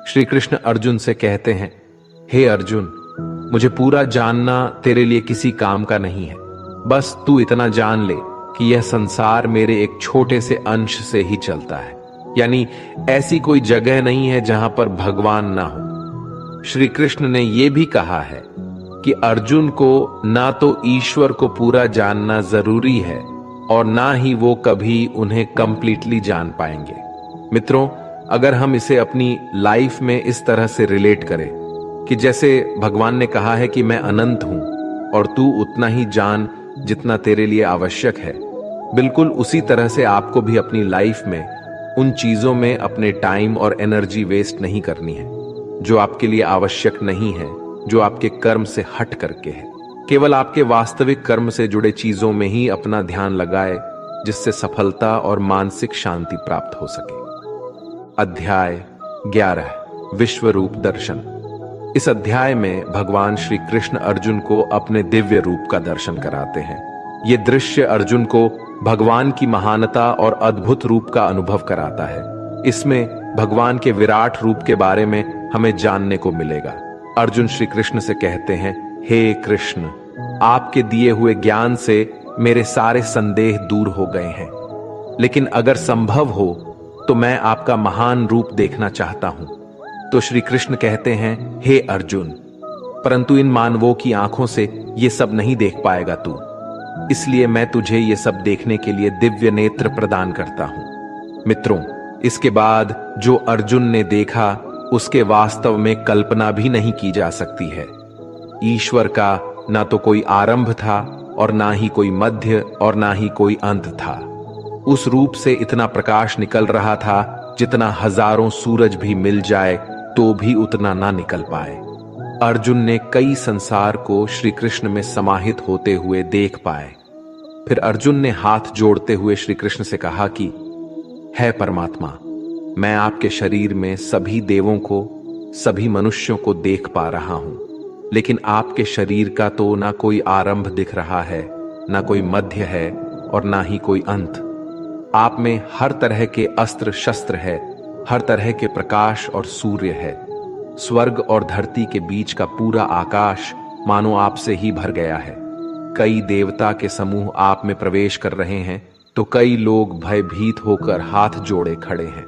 श्री कृष्ण अर्जुन से कहते हैं, हे अर्जुन, मुझे पूरा जानना तेरे लिए किसी काम का नहीं है। बस तू इतना जान ले कि यह संसार मेरे एक छोटे से अंश से ही चलता है, यानी ऐसी कोई जगह नहीं है जहां पर भगवान ना हो। श्री कृष्ण ने यह भी कहा है कि अर्जुन को ना तो ईश्वर को पूरा जानना जरूरी है और ना ही वो कभी उन्हें कंप्लीटली जान पाएंगे। मित्रों, अगर हम इसे अपनी लाइफ में इस तरह से रिलेट करें कि जैसे भगवान ने कहा है कि मैं अनंत हूं और तू उतना ही जान जितना तेरे लिए आवश्यक है, बिल्कुल उसी तरह से आपको भी अपनी लाइफ में उन चीजों में अपने टाइम और एनर्जी वेस्ट नहीं करनी है जो आपके लिए आवश्यक नहीं है, जो आपके कर्म से हट करके है। केवल आपके वास्तविक कर्म से जुड़े चीजों में ही अपना ध्यान लगाए, जिससे सफलता और मानसिक शांति प्राप्त हो सके। अध्याय 11, विश्व रूप दर्शन। इस अध्याय में भगवान श्री कृष्ण अर्जुन को अपने दिव्य रूप का दर्शन कराते हैं। ये दृश्य अर्जुन को भगवान की महानता और अद्भुत रूप का अनुभव कराता है। इसमें भगवान के विराट रूप के बारे में हमें जानने को मिलेगा। अर्जुन श्री कृष्ण से कहते हैं, हे कृष्ण, आपके दिए हुए ज्ञान से मेरे सारे संदेह दूर हो गए हैं, लेकिन अगर संभव हो तो मैं आपका महान रूप देखना चाहता हूं। तो श्री कृष्ण कहते हैं, हे अर्जुन, परंतु इन मानवों की आंखों से ये सब नहीं देख पाएगा तू, इसलिए मैं तुझे ये सब देखने के लिए दिव्य नेत्र प्रदान करता हूं। मित्रों, इसके बाद जो अर्जुन ने देखा उसके वास्तव में कल्पना भी नहीं की जा सकती है। ईश्वर का ना तो कोई आरंभ था और ना ही कोई मध्य और ना ही कोई अंत था। उस रूप से इतना प्रकाश निकल रहा था जितना हजारों सूरज भी मिल जाए तो भी उतना ना निकल पाए। अर्जुन ने कई संसार को श्री कृष्ण में समाहित होते हुए देख पाए। फिर अर्जुन ने हाथ जोड़ते हुए श्री कृष्ण से कहा कि है परमात्मा, मैं आपके शरीर में सभी देवों को, सभी मनुष्यों को देख पा रहा हूं, लेकिन आपके शरीर का तो ना कोई आरंभ दिख रहा है, ना कोई मध्य है और ना ही कोई अंत। आप में हर तरह के अस्त्र शस्त्र है, हर तरह के प्रकाश और सूर्य है। स्वर्ग और धरती के बीच का पूरा आकाश मानो आपसे ही भर गया है। कई देवता के समूह आप में प्रवेश कर रहे हैं तो कई लोग भयभीत होकर हाथ जोड़े खड़े हैं।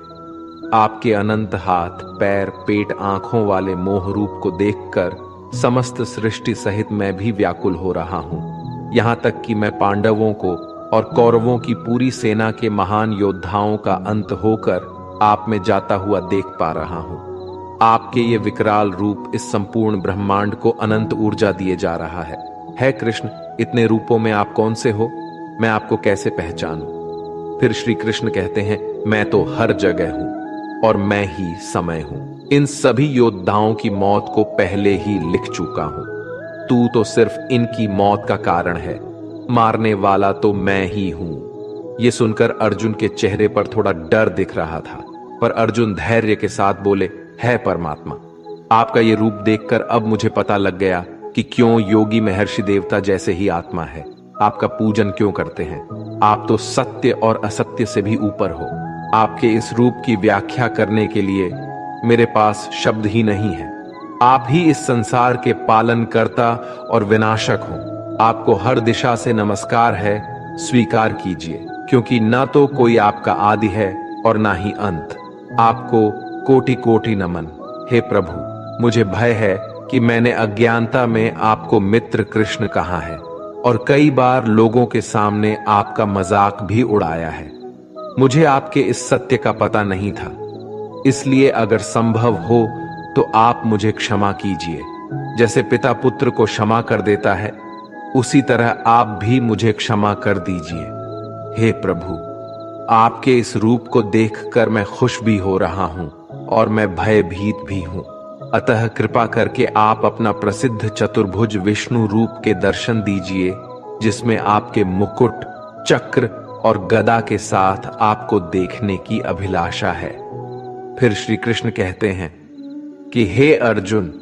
आपके अनंत हाथ, पैर, पेट, आंखों वाले मोह रूप को देखकर समस्त सृष्टि सहित मैं भी व्याकुल हो रहा हूं। यहां तक कि मैं पांडवों को और कौरवों की पूरी सेना के महान योद्धाओं का अंत होकर आप में जाता हुआ देख पा रहा हूं। आपके ये विकराल रूप इस संपूर्ण ब्रह्मांड को अनंत ऊर्जा दिए जा रहा है कृष्ण, इतने रूपों में आप कौन से हो? मैं आपको कैसे पहचानूं? फिर श्री कृष्ण कहते हैं, मैं तो हर जगह हूं और मैं ही समय हूं। इन सभी योद्धाओं की मौत को पहले ही लिख चुका हूं। तू तो सिर्फ इनकी मौत का कारण है, मारने वाला तो मैं ही हूं। यह सुनकर अर्जुन के चेहरे पर थोड़ा डर दिख रहा था, पर अर्जुन धैर्य के साथ बोले, है परमात्मा, आपका ये रूप देखकर अब मुझे पता लग गया कि क्यों योगी महर्षि देवता जैसे ही आत्मा है आपका पूजन क्यों करते हैं। आप तो सत्य और असत्य से भी ऊपर हो। आपके इस रूप की व्याख्या करने के लिए मेरे पास शब्द ही नहीं है। आप ही इस संसार के पालनकर्ता और विनाशक हो। आपको हर दिशा से नमस्कार है, स्वीकार कीजिए, क्योंकि ना तो कोई आपका आदि है और ना ही अंत। आपको कोटि कोटि नमन। हे प्रभु, मुझे भय है कि मैंने अज्ञानता में आपको मित्र कृष्ण कहा है और कई बार लोगों के सामने आपका मजाक भी उड़ाया है। मुझे आपके इस सत्य का पता नहीं था, इसलिए अगर संभव हो तो आप मुझे क्षमा कीजिए। जैसे पिता पुत्र को क्षमा कर देता है, उसी तरह आप भी मुझे क्षमा कर दीजिए। हे प्रभु, आपके इस रूप को देखकर मैं खुश भी हो रहा हूं और मैं भयभीत भी हूं। अतः कृपा करके आप अपना प्रसिद्ध चतुर्भुज विष्णु रूप के दर्शन दीजिए, जिसमें आपके मुकुट, चक्र और गदा के साथ आपको देखने की अभिलाषा है। फिर श्री कृष्ण कहते हैं कि हे अर्जुन,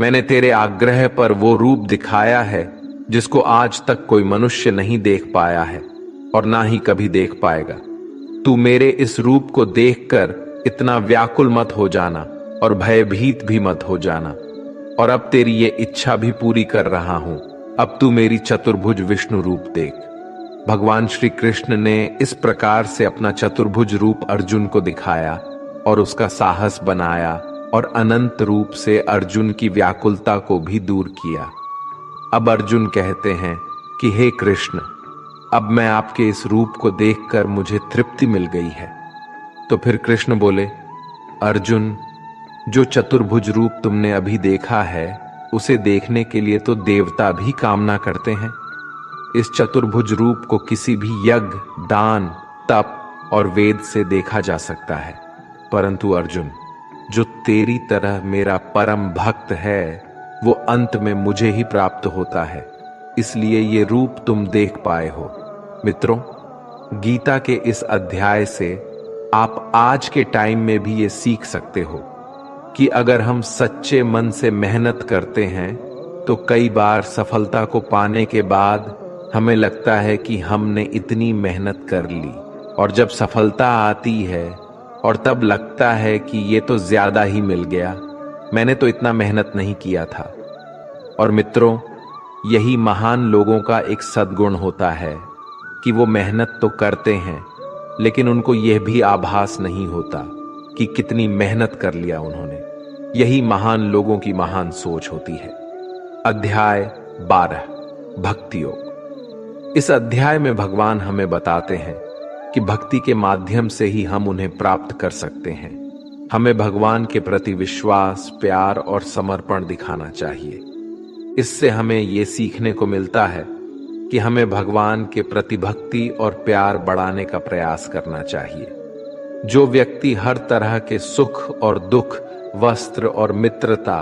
मैंने तेरे आग्रह पर वो रूप दिखाया है जिसको आज तक कोई मनुष्य नहीं देख पाया है और ना ही कभी देख पाएगा। तू मेरे इस रूप को देखकर इतना व्याकुल मत हो जाना और भयभीत भी मत हो जाना। और अब तेरी ये इच्छा भी पूरी कर रहा हूं, अब तू मेरी चतुर्भुज विष्णु रूप देख। भगवान श्री कृष्ण ने इस प्रकार से अपना चतुर्भुज रूप अर्जुन को दिखाया और उसका साहस बनाया और अनंत रूप से अर्जुन की व्याकुलता को भी दूर किया। अब अर्जुन कहते हैं कि हे कृष्ण, अब मैं आपके इस रूप को देखकर मुझे तृप्ति मिल गई है। तो फिर कृष्ण बोले, अर्जुन, जो चतुर्भुज रूप तुमने अभी देखा है, उसे देखने के लिए तो देवता भी कामना करते हैं। इस चतुर्भुज रूप को किसी भी यज्ञ, दान, तप और वेद से देखा जा सकता है, परंतु अर्जुन, जो तेरी तरह मेरा परम भक्त है, वो अंत में मुझे ही प्राप्त होता है, इसलिए ये रूप तुम देख पाए हो। मित्रों, गीता के इस अध्याय से आप आज के टाइम में भी ये सीख सकते हो कि अगर हम सच्चे मन से मेहनत करते हैं तो कई बार सफलता को पाने के बाद हमें लगता है कि हमने इतनी मेहनत कर ली, और जब सफलता आती है और तब लगता है कि ये तो ज्यादा ही मिल गया, मैंने तो इतना मेहनत नहीं किया था। और मित्रों, यही महान लोगों का एक सद्गुण होता है कि वो मेहनत तो करते हैं, लेकिन उनको यह भी आभास नहीं होता कि कितनी मेहनत कर लिया उन्होंने। यही महान लोगों की महान सोच होती है। अध्याय 12, भक्ति योग। इस अध्याय में भगवान हमें बताते हैं कि भक्ति के माध्यम से ही हम उन्हें प्राप्त कर सकते हैं। हमें भगवान के प्रति विश्वास, प्यार और समर्पण दिखाना चाहिए। इससे हमें ये सीखने को मिलता है कि हमें भगवान के प्रति भक्ति और प्यार बढ़ाने का प्रयास करना चाहिए। जो व्यक्ति हर तरह के सुख और दुख, वस्त्र और मित्रता,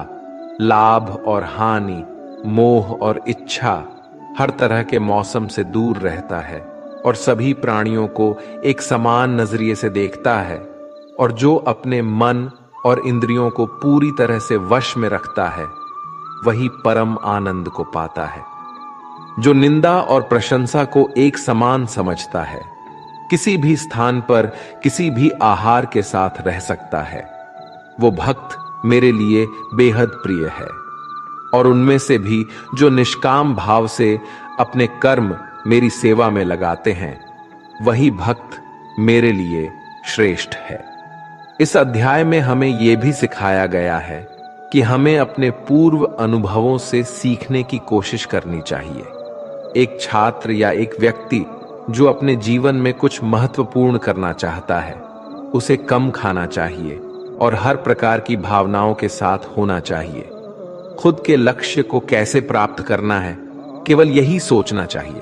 लाभ और हानि, मोह और इच्छा, हर तरह के मौसम से दूर रहता है और सभी प्राणियों को एक समान नजरिए से देखता है, और जो अपने मन और इंद्रियों को पूरी तरह से वश में रखता है, वही परम आनंद को पाता है। जो निंदा और प्रशंसा को एक समान समझता है, किसी भी स्थान पर किसी भी आहार के साथ रह सकता है, वो भक्त मेरे लिए बेहद प्रिय है। और उनमें से भी जो निष्काम भाव से अपने कर्म मेरी सेवा में लगाते हैं, वही भक्त मेरे लिए श्रेष्ठ है। इस अध्याय में हमें यह भी सिखाया गया है कि हमें अपने पूर्व अनुभवों से सीखने की कोशिश करनी चाहिए। एक छात्र या एक व्यक्ति जो अपने जीवन में कुछ महत्वपूर्ण करना चाहता है, उसे कम खाना चाहिए और हर प्रकार की भावनाओं के साथ होना चाहिए। खुद के लक्ष्य को कैसे प्राप्त करना है, केवल यही सोचना चाहिए,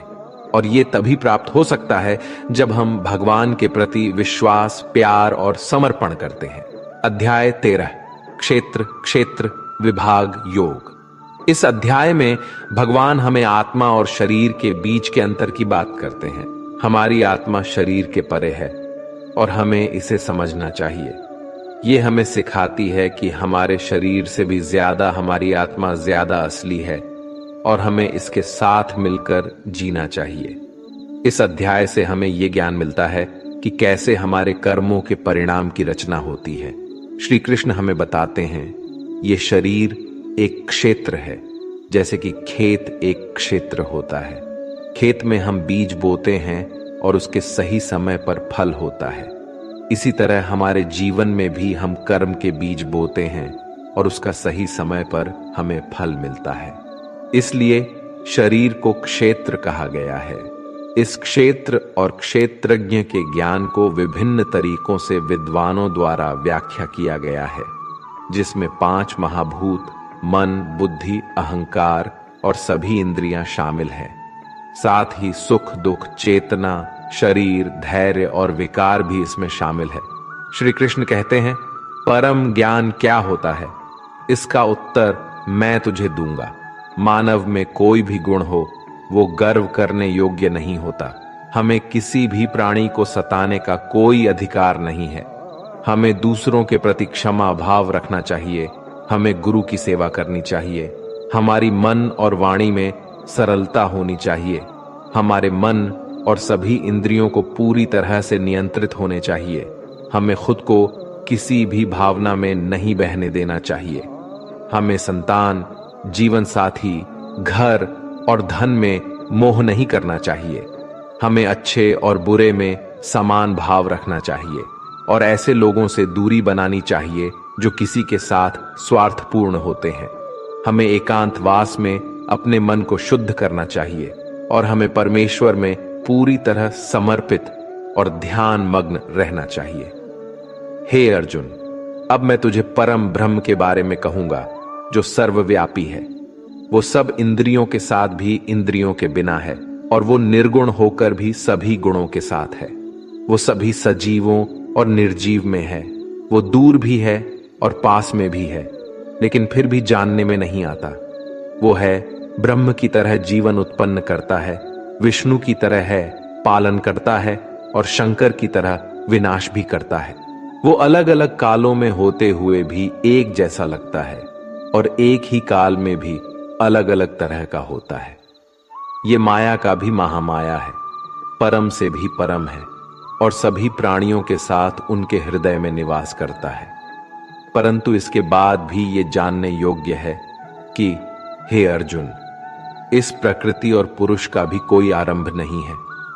और ये तभी प्राप्त हो सकता है जब हम भगवान के प्रति विश्वास, प्यार और समर्पण करते हैं। अध्याय 13, क्षेत्र क्षेत्र विभाग योग। इस अध्याय में भगवान हमें आत्मा और शरीर के बीच के अंतर की बात करते हैं। हमारी आत्मा शरीर के परे है और हमें इसे समझना चाहिए। ये हमें सिखाती है कि हमारे शरीर से भी ज्यादा हमारी आत्मा ज्यादा असली है और हमें इसके साथ मिलकर जीना चाहिए। इस अध्याय से हमें ये ज्ञान मिलता है कि कैसे हमारे कर्मों के परिणाम की रचना होती है। श्री कृष्ण हमें बताते हैं ये शरीर एक क्षेत्र है, जैसे कि खेत एक क्षेत्र होता है। खेत में हम बीज बोते हैं और उसके सही समय पर फल होता है। इसी तरह हमारे जीवन में भी हम कर्म के बीज बोते हैं और उसका सही समय पर हमें फल मिलता है। इसलिए शरीर को क्षेत्र कहा गया है। इस क्षेत्र और क्षेत्रज्ञ के ज्ञान को विभिन्न तरीकों से विद्वानों द्वारा व्याख्या किया गया है, जिसमें 5 महाभूत मन, बुद्धि, अहंकार और सभी इंद्रियां शामिल हैं। साथ ही सुख, दुख, चेतना, शरीर, धैर्य और विकार भी इसमें शामिल है। श्री कृष्ण कहते हैं, परम ज्ञान क्या होता है? इसका उत्तर मैं तुझे दूंगा। मानव में कोई भी गुण हो, वो गर्व करने योग्य नहीं होता। हमें किसी भी प्राणी को सताने का कोई अधिकार नहीं है। हमें दूसरों के प्रति क्षमा भाव रखना चाहिए। हमें गुरु की सेवा करनी चाहिए। हमारी मन और वाणी में सरलता होनी चाहिए। हमारे मन और सभी इंद्रियों को पूरी तरह से नियंत्रित होने चाहिए। हमें खुद को किसी भी भावना में नहीं बहने देना चाहिए। हमें संतान, जीवन साथी, घर और धन में मोह नहीं करना चाहिए। हमें अच्छे और बुरे में समान भाव रखना चाहिए और ऐसे लोगों से दूरी बनानी चाहिए जो किसी के साथ स्वार्थपूर्ण होते हैं। हमें एकांतवास में अपने मन को शुद्ध करना चाहिए और हमें परमेश्वर में पूरी तरह समर्पित और ध्यान मग्न रहना चाहिए। हे अर्जुन, अब मैं तुझे परम ब्रह्म के बारे में कहूंगा जो सर्वव्यापी है। वो सब इंद्रियों के साथ भी इंद्रियों के बिना है और वो निर्गुण होकर भी सभी गुणों के साथ है। वो सभी सजीवों और निर्जीव में है। वो दूर भी है और पास में भी है, लेकिन फिर भी जानने में नहीं आता। वो है ब्रह्म की तरह जीवन उत्पन्न करता है, विष्णु की तरह है पालन करता है और शंकर की तरह विनाश भी करता है। वो अलग अलग कालों में होते हुए भी एक जैसा लगता है और एक ही काल में भी अलग अलग तरह का होता है। ये माया का भी महामाया है, परम से भी परम है और सभी प्राणियों के साथ उनके हृदय में निवास करता है। परंतु इसके बाद भी ये जानने योग्य है कि हे अर्जुन, इस प्रकृति और पुरुष का भी कोई आरंभ नहीं है,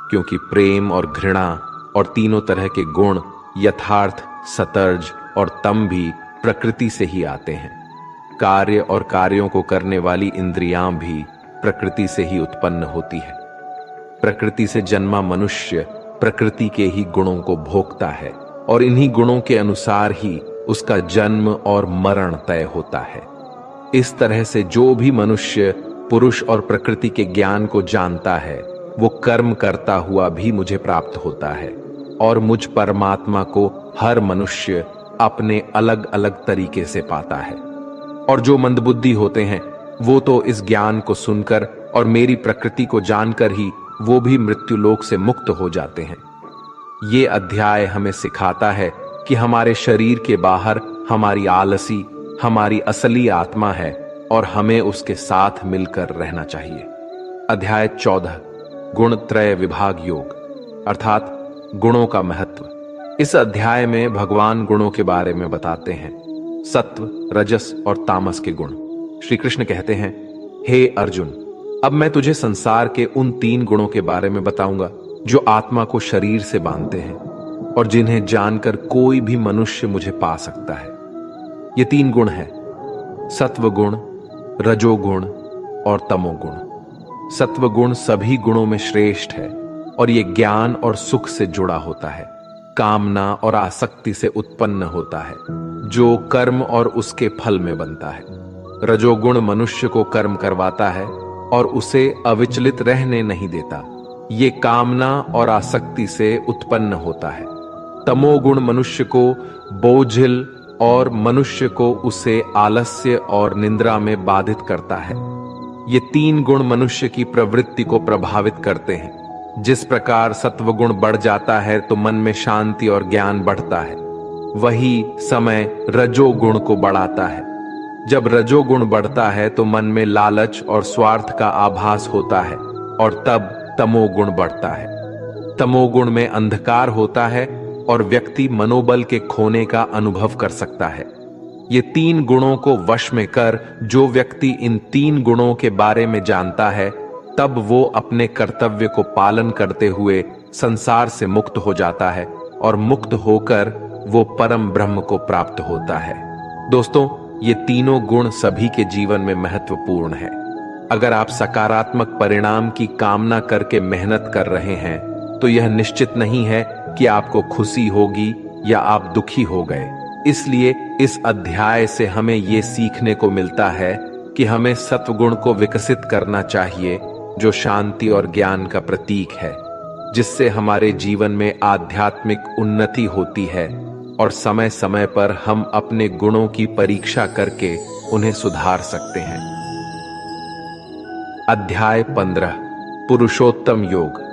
क्योंकि प्रेम और घृणा और तीनों तरह के गुण, यथार्थ, सतर्ज और तम भी प्रकृति से ही आते हैं। कार्य और कार्यों को करने वाली इंद्रियां भी प्रकृति से ही उत्पन्न होती है। प्रकृति से जन्मा मनुष्य प्रकृति के ही गुणों को भोगता है और इन्हीं गुणों के अनुसार ही उसका जन्म और मरण तय होता है। इस तरह से जो भी मनुष्य पुरुष और प्रकृति के ज्ञान को जानता है, वो कर्म करता हुआ भी मुझे प्राप्त होता है और मुझ परमात्मा को हर मनुष्य अपने अलग अलग तरीके से पाता है। और जो मंदबुद्धि होते हैं, वो तो इस ज्ञान को सुनकर और मेरी प्रकृति को जानकर ही वो भी मृत्युलोक से मुक्त हो जाते हैं। ये अध्याय हमें सिखाता है कि हमारे शरीर के बाहर हमारी आलसी, हमारी असली आत्मा है और हमें उसके साथ मिलकर रहना चाहिए। अध्याय 14 गुणत्रय विभाग योग, अर्थात गुणों का महत्व। इस अध्याय में भगवान गुणों के बारे में बताते हैं, सत्व, रजस और तामस के गुण। श्री कृष्ण कहते हैं, हे अर्जुन, अब मैं तुझे संसार के उन 3 गुणों के बारे में बताऊंगा जो आत्मा को शरीर से बांधते हैं और जिन्हें जानकर कोई भी मनुष्य मुझे पा सकता है। ये 3 गुण हैं, सत्वगुण, रजोगुण और तमोगुण। सत्वगुण सभी गुणों में श्रेष्ठ है और ये ज्ञान और सुख से जुड़ा होता है, कामना और आसक्ति से उत्पन्न होता है, जो कर्म और उसके फल में बनता है। रजोगुण मनुष्य को कर्म करवाता है और उसे अविचलित रहने नहीं देता। ये कामना और आसक्ति से उत्पन्न होता है। तमोगुण मनुष्य को बोझिल और मनुष्य को उसे आलस्य और निद्रा में बाधित करता है। ये 3 गुण मनुष्य की प्रवृत्ति को प्रभावित करते हैं। जिस प्रकार सत्वगुण बढ़ जाता है तो मन में शांति और ज्ञान बढ़ता है, वही समय रजोगुण को बढ़ाता है। जब रजोगुण बढ़ता है तो मन में लालच और स्वार्थ का आभास होता है और तब तमोगुण बढ़ता है। तमोगुण में अंधकार होता है और व्यक्ति मनोबल के खोने का अनुभव कर सकता है। ये 3 गुणों को वश में कर जो व्यक्ति इन 3 गुणों के बारे में जानता है, तब वो अपने कर्तव्य को पालन करते हुए संसार से मुक्त हो जाता है और मुक्त होकर वो परम ब्रह्म को प्राप्त होता है। दोस्तों, ये तीनों गुण सभी के जीवन में महत्वपूर्ण है। अगर आप सकारात्मक परिणाम की कामना करके मेहनत कर रहे हैं तो यह निश्चित नहीं है कि आपको खुशी होगी या आप दुखी हो गए। इसलिए इस अध्याय से हमें यह सीखने को मिलता है कि हमें सत्वगुण को विकसित करना चाहिए, जो शांति और ज्ञान का प्रतीक है, जिससे हमारे जीवन में आध्यात्मिक उन्नति होती है और समय समय पर हम अपने गुणों की परीक्षा करके उन्हें सुधार सकते हैं। अध्याय 15 पुरुषोत्तम योग।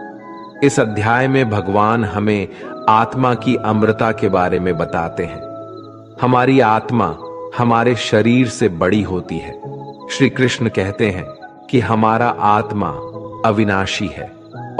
इस अध्याय में भगवान हमें आत्मा की अमरता के बारे में बताते हैं। हमारी आत्मा हमारे शरीर से बड़ी होती है। श्री कृष्ण कहते हैं कि हमारा आत्मा अविनाशी है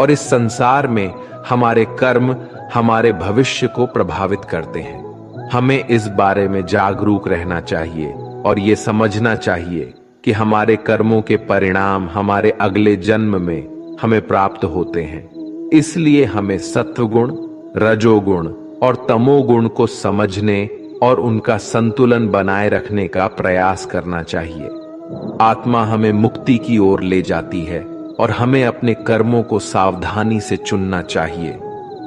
और इस संसार में हमारे कर्म हमारे भविष्य को प्रभावित करते हैं। हमें इस बारे में जागरूक रहना चाहिए और ये समझना चाहिए कि हमारे कर्मों के परिणाम हमारे अगले जन्म में हमें प्राप्त होते हैं। इसलिए हमें सत्वगुण, रजोगुण और तमोगुण को समझने और उनका संतुलन बनाए रखने का प्रयास करना चाहिए। आत्मा हमें मुक्ति की ओर ले जाती है और हमें अपने कर्मों को सावधानी से चुनना चाहिए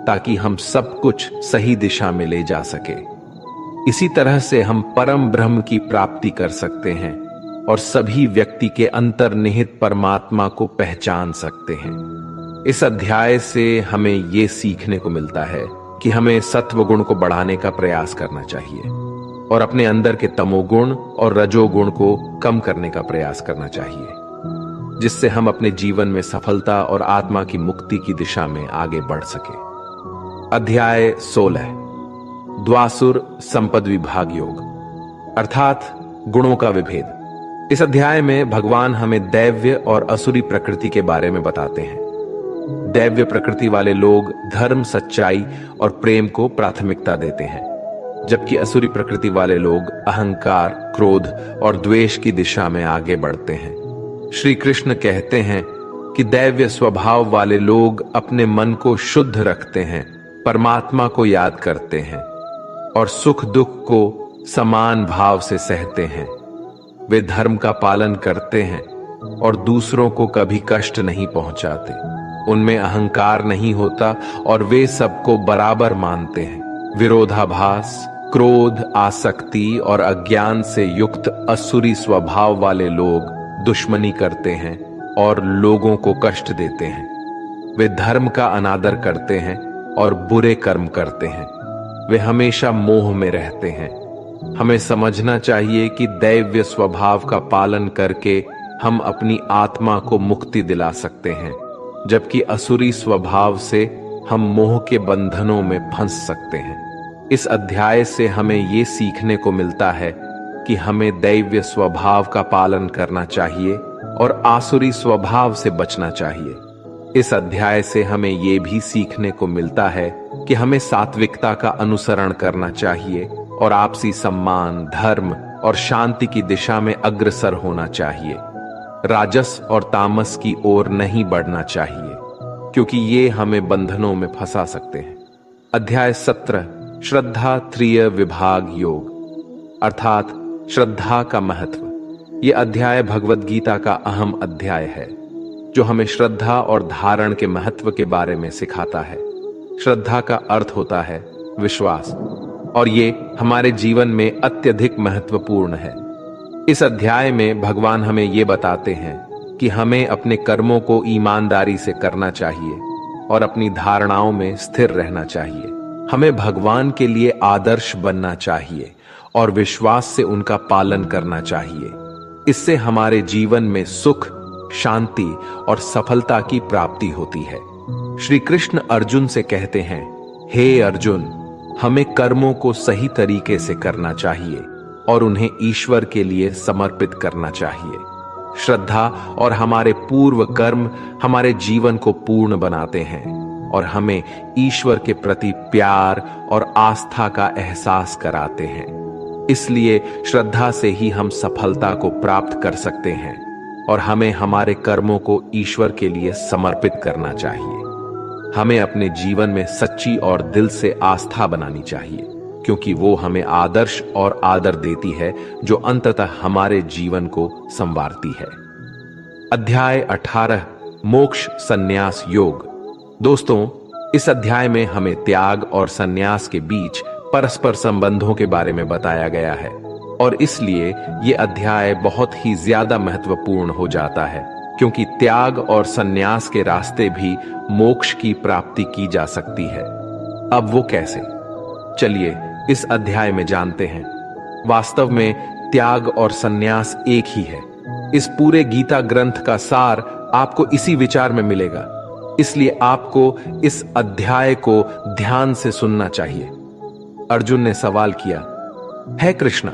ताकि हम सब कुछ सही दिशा में ले जा सके। इसी तरह से हम परम ब्रह्म की प्राप्ति कर सकते हैं और सभी व्यक्ति के अंतर्निहित परमात्मा को पहचान सकते हैं। इस अध्याय से हमें यह सीखने को मिलता है कि हमें सत्वगुण को बढ़ाने का प्रयास करना चाहिए और अपने अंदर के तमोगुण और रजोगुण को कम करने का प्रयास करना चाहिए, जिससे हम अपने जीवन में सफलता और आत्मा की मुक्ति की दिशा में आगे बढ़ सके। अध्याय 16 द्वासुर संपद विभाग योग, अर्थात गुणों का विभेद। इस अध्याय में भगवान हमें दैव्य और असुरी प्रकृति के बारे में बताते हैं। दैव्य प्रकृति वाले लोग धर्म, सच्चाई और प्रेम को प्राथमिकता देते हैं, जबकि असुरी प्रकृति वाले लोग अहंकार, क्रोध और द्वेष की दिशा में आगे बढ़ते हैं। श्री कृष्ण कहते हैं कि दैव्य स्वभाव वाले लोग अपने मन को शुद्ध रखते हैं, परमात्मा को याद करते हैं और सुख दुख को समान भाव से सहते हैं। वे धर्म का पालन करते हैं और दूसरों को कभी कष्ट नहीं पहुंचाते। उनमें अहंकार नहीं होता और वे सबको बराबर मानते हैं। विरोधाभास, क्रोध, आसक्ति और अज्ञान से युक्त असुरी स्वभाव वाले लोग दुश्मनी करते हैं और लोगों को कष्ट देते हैं। वे धर्म का अनादर करते हैं और बुरे कर्म करते हैं। वे हमेशा मोह में रहते हैं। हमें समझना चाहिए कि दैव्य स्वभाव का पालन करके हम अपनी आत्मा को मुक्ति दिला सकते हैं, जबकि असुरी स्वभाव से हम मोह के बंधनों में फंस सकते हैं। इस अध्याय से हमें ये सीखने को मिलता है कि हमें दैव्य स्वभाव का पालन करना चाहिए और आसुरी स्वभाव से बचना चाहिए। इस अध्याय से हमें ये भी सीखने को मिलता है कि हमें सात्विकता का अनुसरण करना चाहिए और आपसी सम्मान, धर्म और शांति की दिशा में अग्रसर होना चाहिए। राजस और तामस की ओर नहीं बढ़ना चाहिए, क्योंकि ये हमें बंधनों में फंसा सकते हैं। अध्याय 17 श्रद्धा त्रिय विभाग योग, अर्थात श्रद्धा का महत्व। ये अध्याय भगवद गीता का अहम अध्याय है, जो हमें श्रद्धा और धारण के महत्व के बारे में सिखाता है। श्रद्धा का अर्थ होता है विश्वास, और ये हमारे जीवन में अत्यधिक महत्वपूर्ण है। इस अध्याय में भगवान हमें ये बताते हैं कि हमें अपने कर्मों को ईमानदारी से करना चाहिए और अपनी धारणाओं में स्थिर रहना चाहिए। हमें भगवान के लिए आदर्श बनना चाहिए और विश्वास से उनका पालन करना चाहिए। इससे हमारे जीवन में सुख, शांति और सफलता की प्राप्ति होती है। श्री कृष्ण अर्जुन से कहते हैं, हे अर्जुन, हमें कर्मों को सही तरीके से करना चाहिए और उन्हें ईश्वर के लिए समर्पित करना चाहिए। श्रद्धा और हमारे पूर्व कर्म हमारे जीवन को पूर्ण बनाते हैं और हमें ईश्वर के प्रति प्यार और आस्था का एहसास कराते हैं। इसलिए श्रद्धा से ही हम सफलता को प्राप्त कर सकते हैं और हमें हमारे कर्मों को ईश्वर के लिए समर्पित करना चाहिए। हमें अपने जीवन में सच्ची और दिल से आस्था बनानी चाहिए, क्योंकि वो हमें आदर्श और आदर देती है जो अंततः हमारे जीवन को संवारती है। अध्याय 18 मोक्ष संन्यास योग। दोस्तों, इस अध्याय में हमें त्याग और संन्यास के बीच परस्पर संबंधों के बारे में बताया गया है और इसलिए ये अध्याय बहुत ही ज्यादा महत्वपूर्ण हो जाता है, क्योंकि त्याग और संन्यास के रास्ते भी मोक्ष की प्राप्ति की जा सकती है। अब वो कैसे? चलिए इस अध्याय में जानते हैं। वास्तव में त्याग और संन्यास एक ही है। इस पूरे गीता ग्रंथ का सार आपको इसी विचार में मिलेगा, इसलिए आपको इस अध्याय को ध्यान से सुनना चाहिए। अर्जुन ने सवाल किया, हे कृष्णा,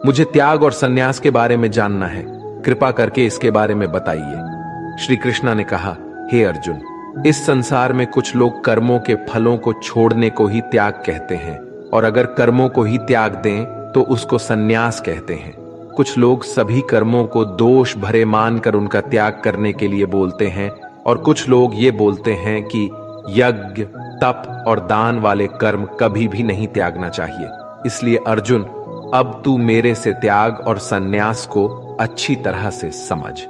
मुझे त्याग और संन्यास के बारे में जानना है, कृपा करके इसके बारे में बताइए। श्री कृष्णा ने कहा, हे अर्जुन, इस संसार में कुछ लोग कर्मों के फलों को छोड़ने को ही त्याग कहते हैं, और अगर कर्मों को ही त्याग दें तो उसको संन्यास कहते हैं। कुछ लोग सभी कर्मों को दोष भरे मानकर उनका त्याग करने के लिए बोलते हैं, और कुछ लोग ये बोलते हैं कि यज्ञ, तप और दान वाले कर्म कभी भी नहीं त्यागना चाहिए। इसलिए अर्जुन, अब तू मेरे से त्याग और संन्यास को अच्छी तरह से समझ।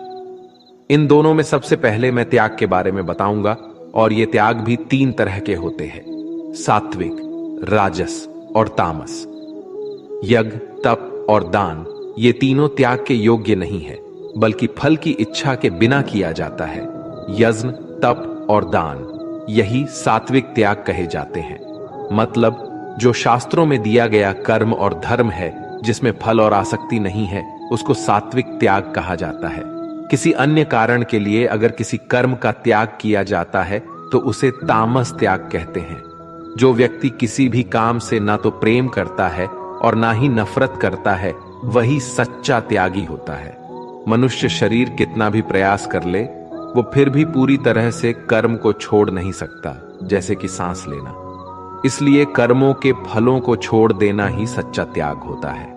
इन दोनों में सबसे पहले मैं त्याग के बारे में बताऊंगा, और ये त्याग भी 3 तरह के होते हैं, सात्विक, राजस और तामस। यज्ञ, तप और दान ये तीनों त्याग के योग्य नहीं है, बल्कि फल की इच्छा के बिना किया जाता है। यज्ञ, तप और दान यही सात्विक त्याग कहे जाते हैं। मतलब जो शास्त्रों में दिया गया कर्म और धर्म है, जिसमें फल और आसक्ति नहीं है, उसको सात्विक त्याग कहा जाता है। किसी अन्य कारण के लिए अगर किसी कर्म का त्याग किया जाता है तो उसे तामस त्याग कहते हैं। जो व्यक्ति किसी भी काम से ना तो प्रेम करता है और ना ही नफरत करता है, वही सच्चा त्यागी होता है। मनुष्य शरीर कितना भी प्रयास कर ले, वो फिर भी पूरी तरह से कर्म को छोड़ नहीं सकता, जैसे कि सांस लेना। इसलिए कर्मों के फलों को छोड़ देना ही सच्चा त्याग होता है।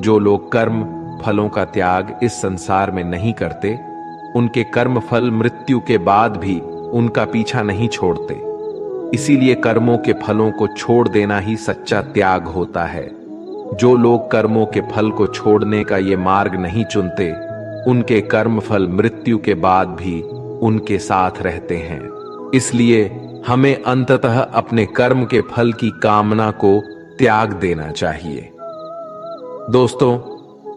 जो लोग कर्म फलों का त्याग इस संसार में नहीं करते, उनके कर्म फल मृत्यु के बाद भी उनका पीछा नहीं छोड़ते। इसीलिए कर्मों के फलों को छोड़ देना ही सच्चा त्याग होता है। जो लोग कर्मों के फल को छोड़ने का ये मार्ग नहीं चुनते, उनके कर्म फल मृत्यु के बाद भी उनके साथ रहते हैं। इसलिए हमें अंततः अपने कर्म के फल की कामना को त्याग देना चाहिए। दोस्तों,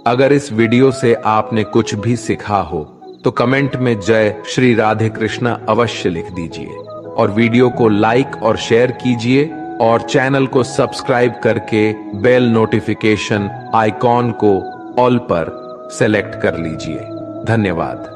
अगर इस वीडियो से आपने कुछ भी सीखा हो तो कमेंट में जय श्री राधे कृष्णा अवश्य लिख दीजिए, और वीडियो को लाइक और शेयर कीजिए, और चैनल को सब्सक्राइब करके बेल नोटिफिकेशन आइकॉन को ऑल पर सेलेक्ट कर लीजिए। धन्यवाद।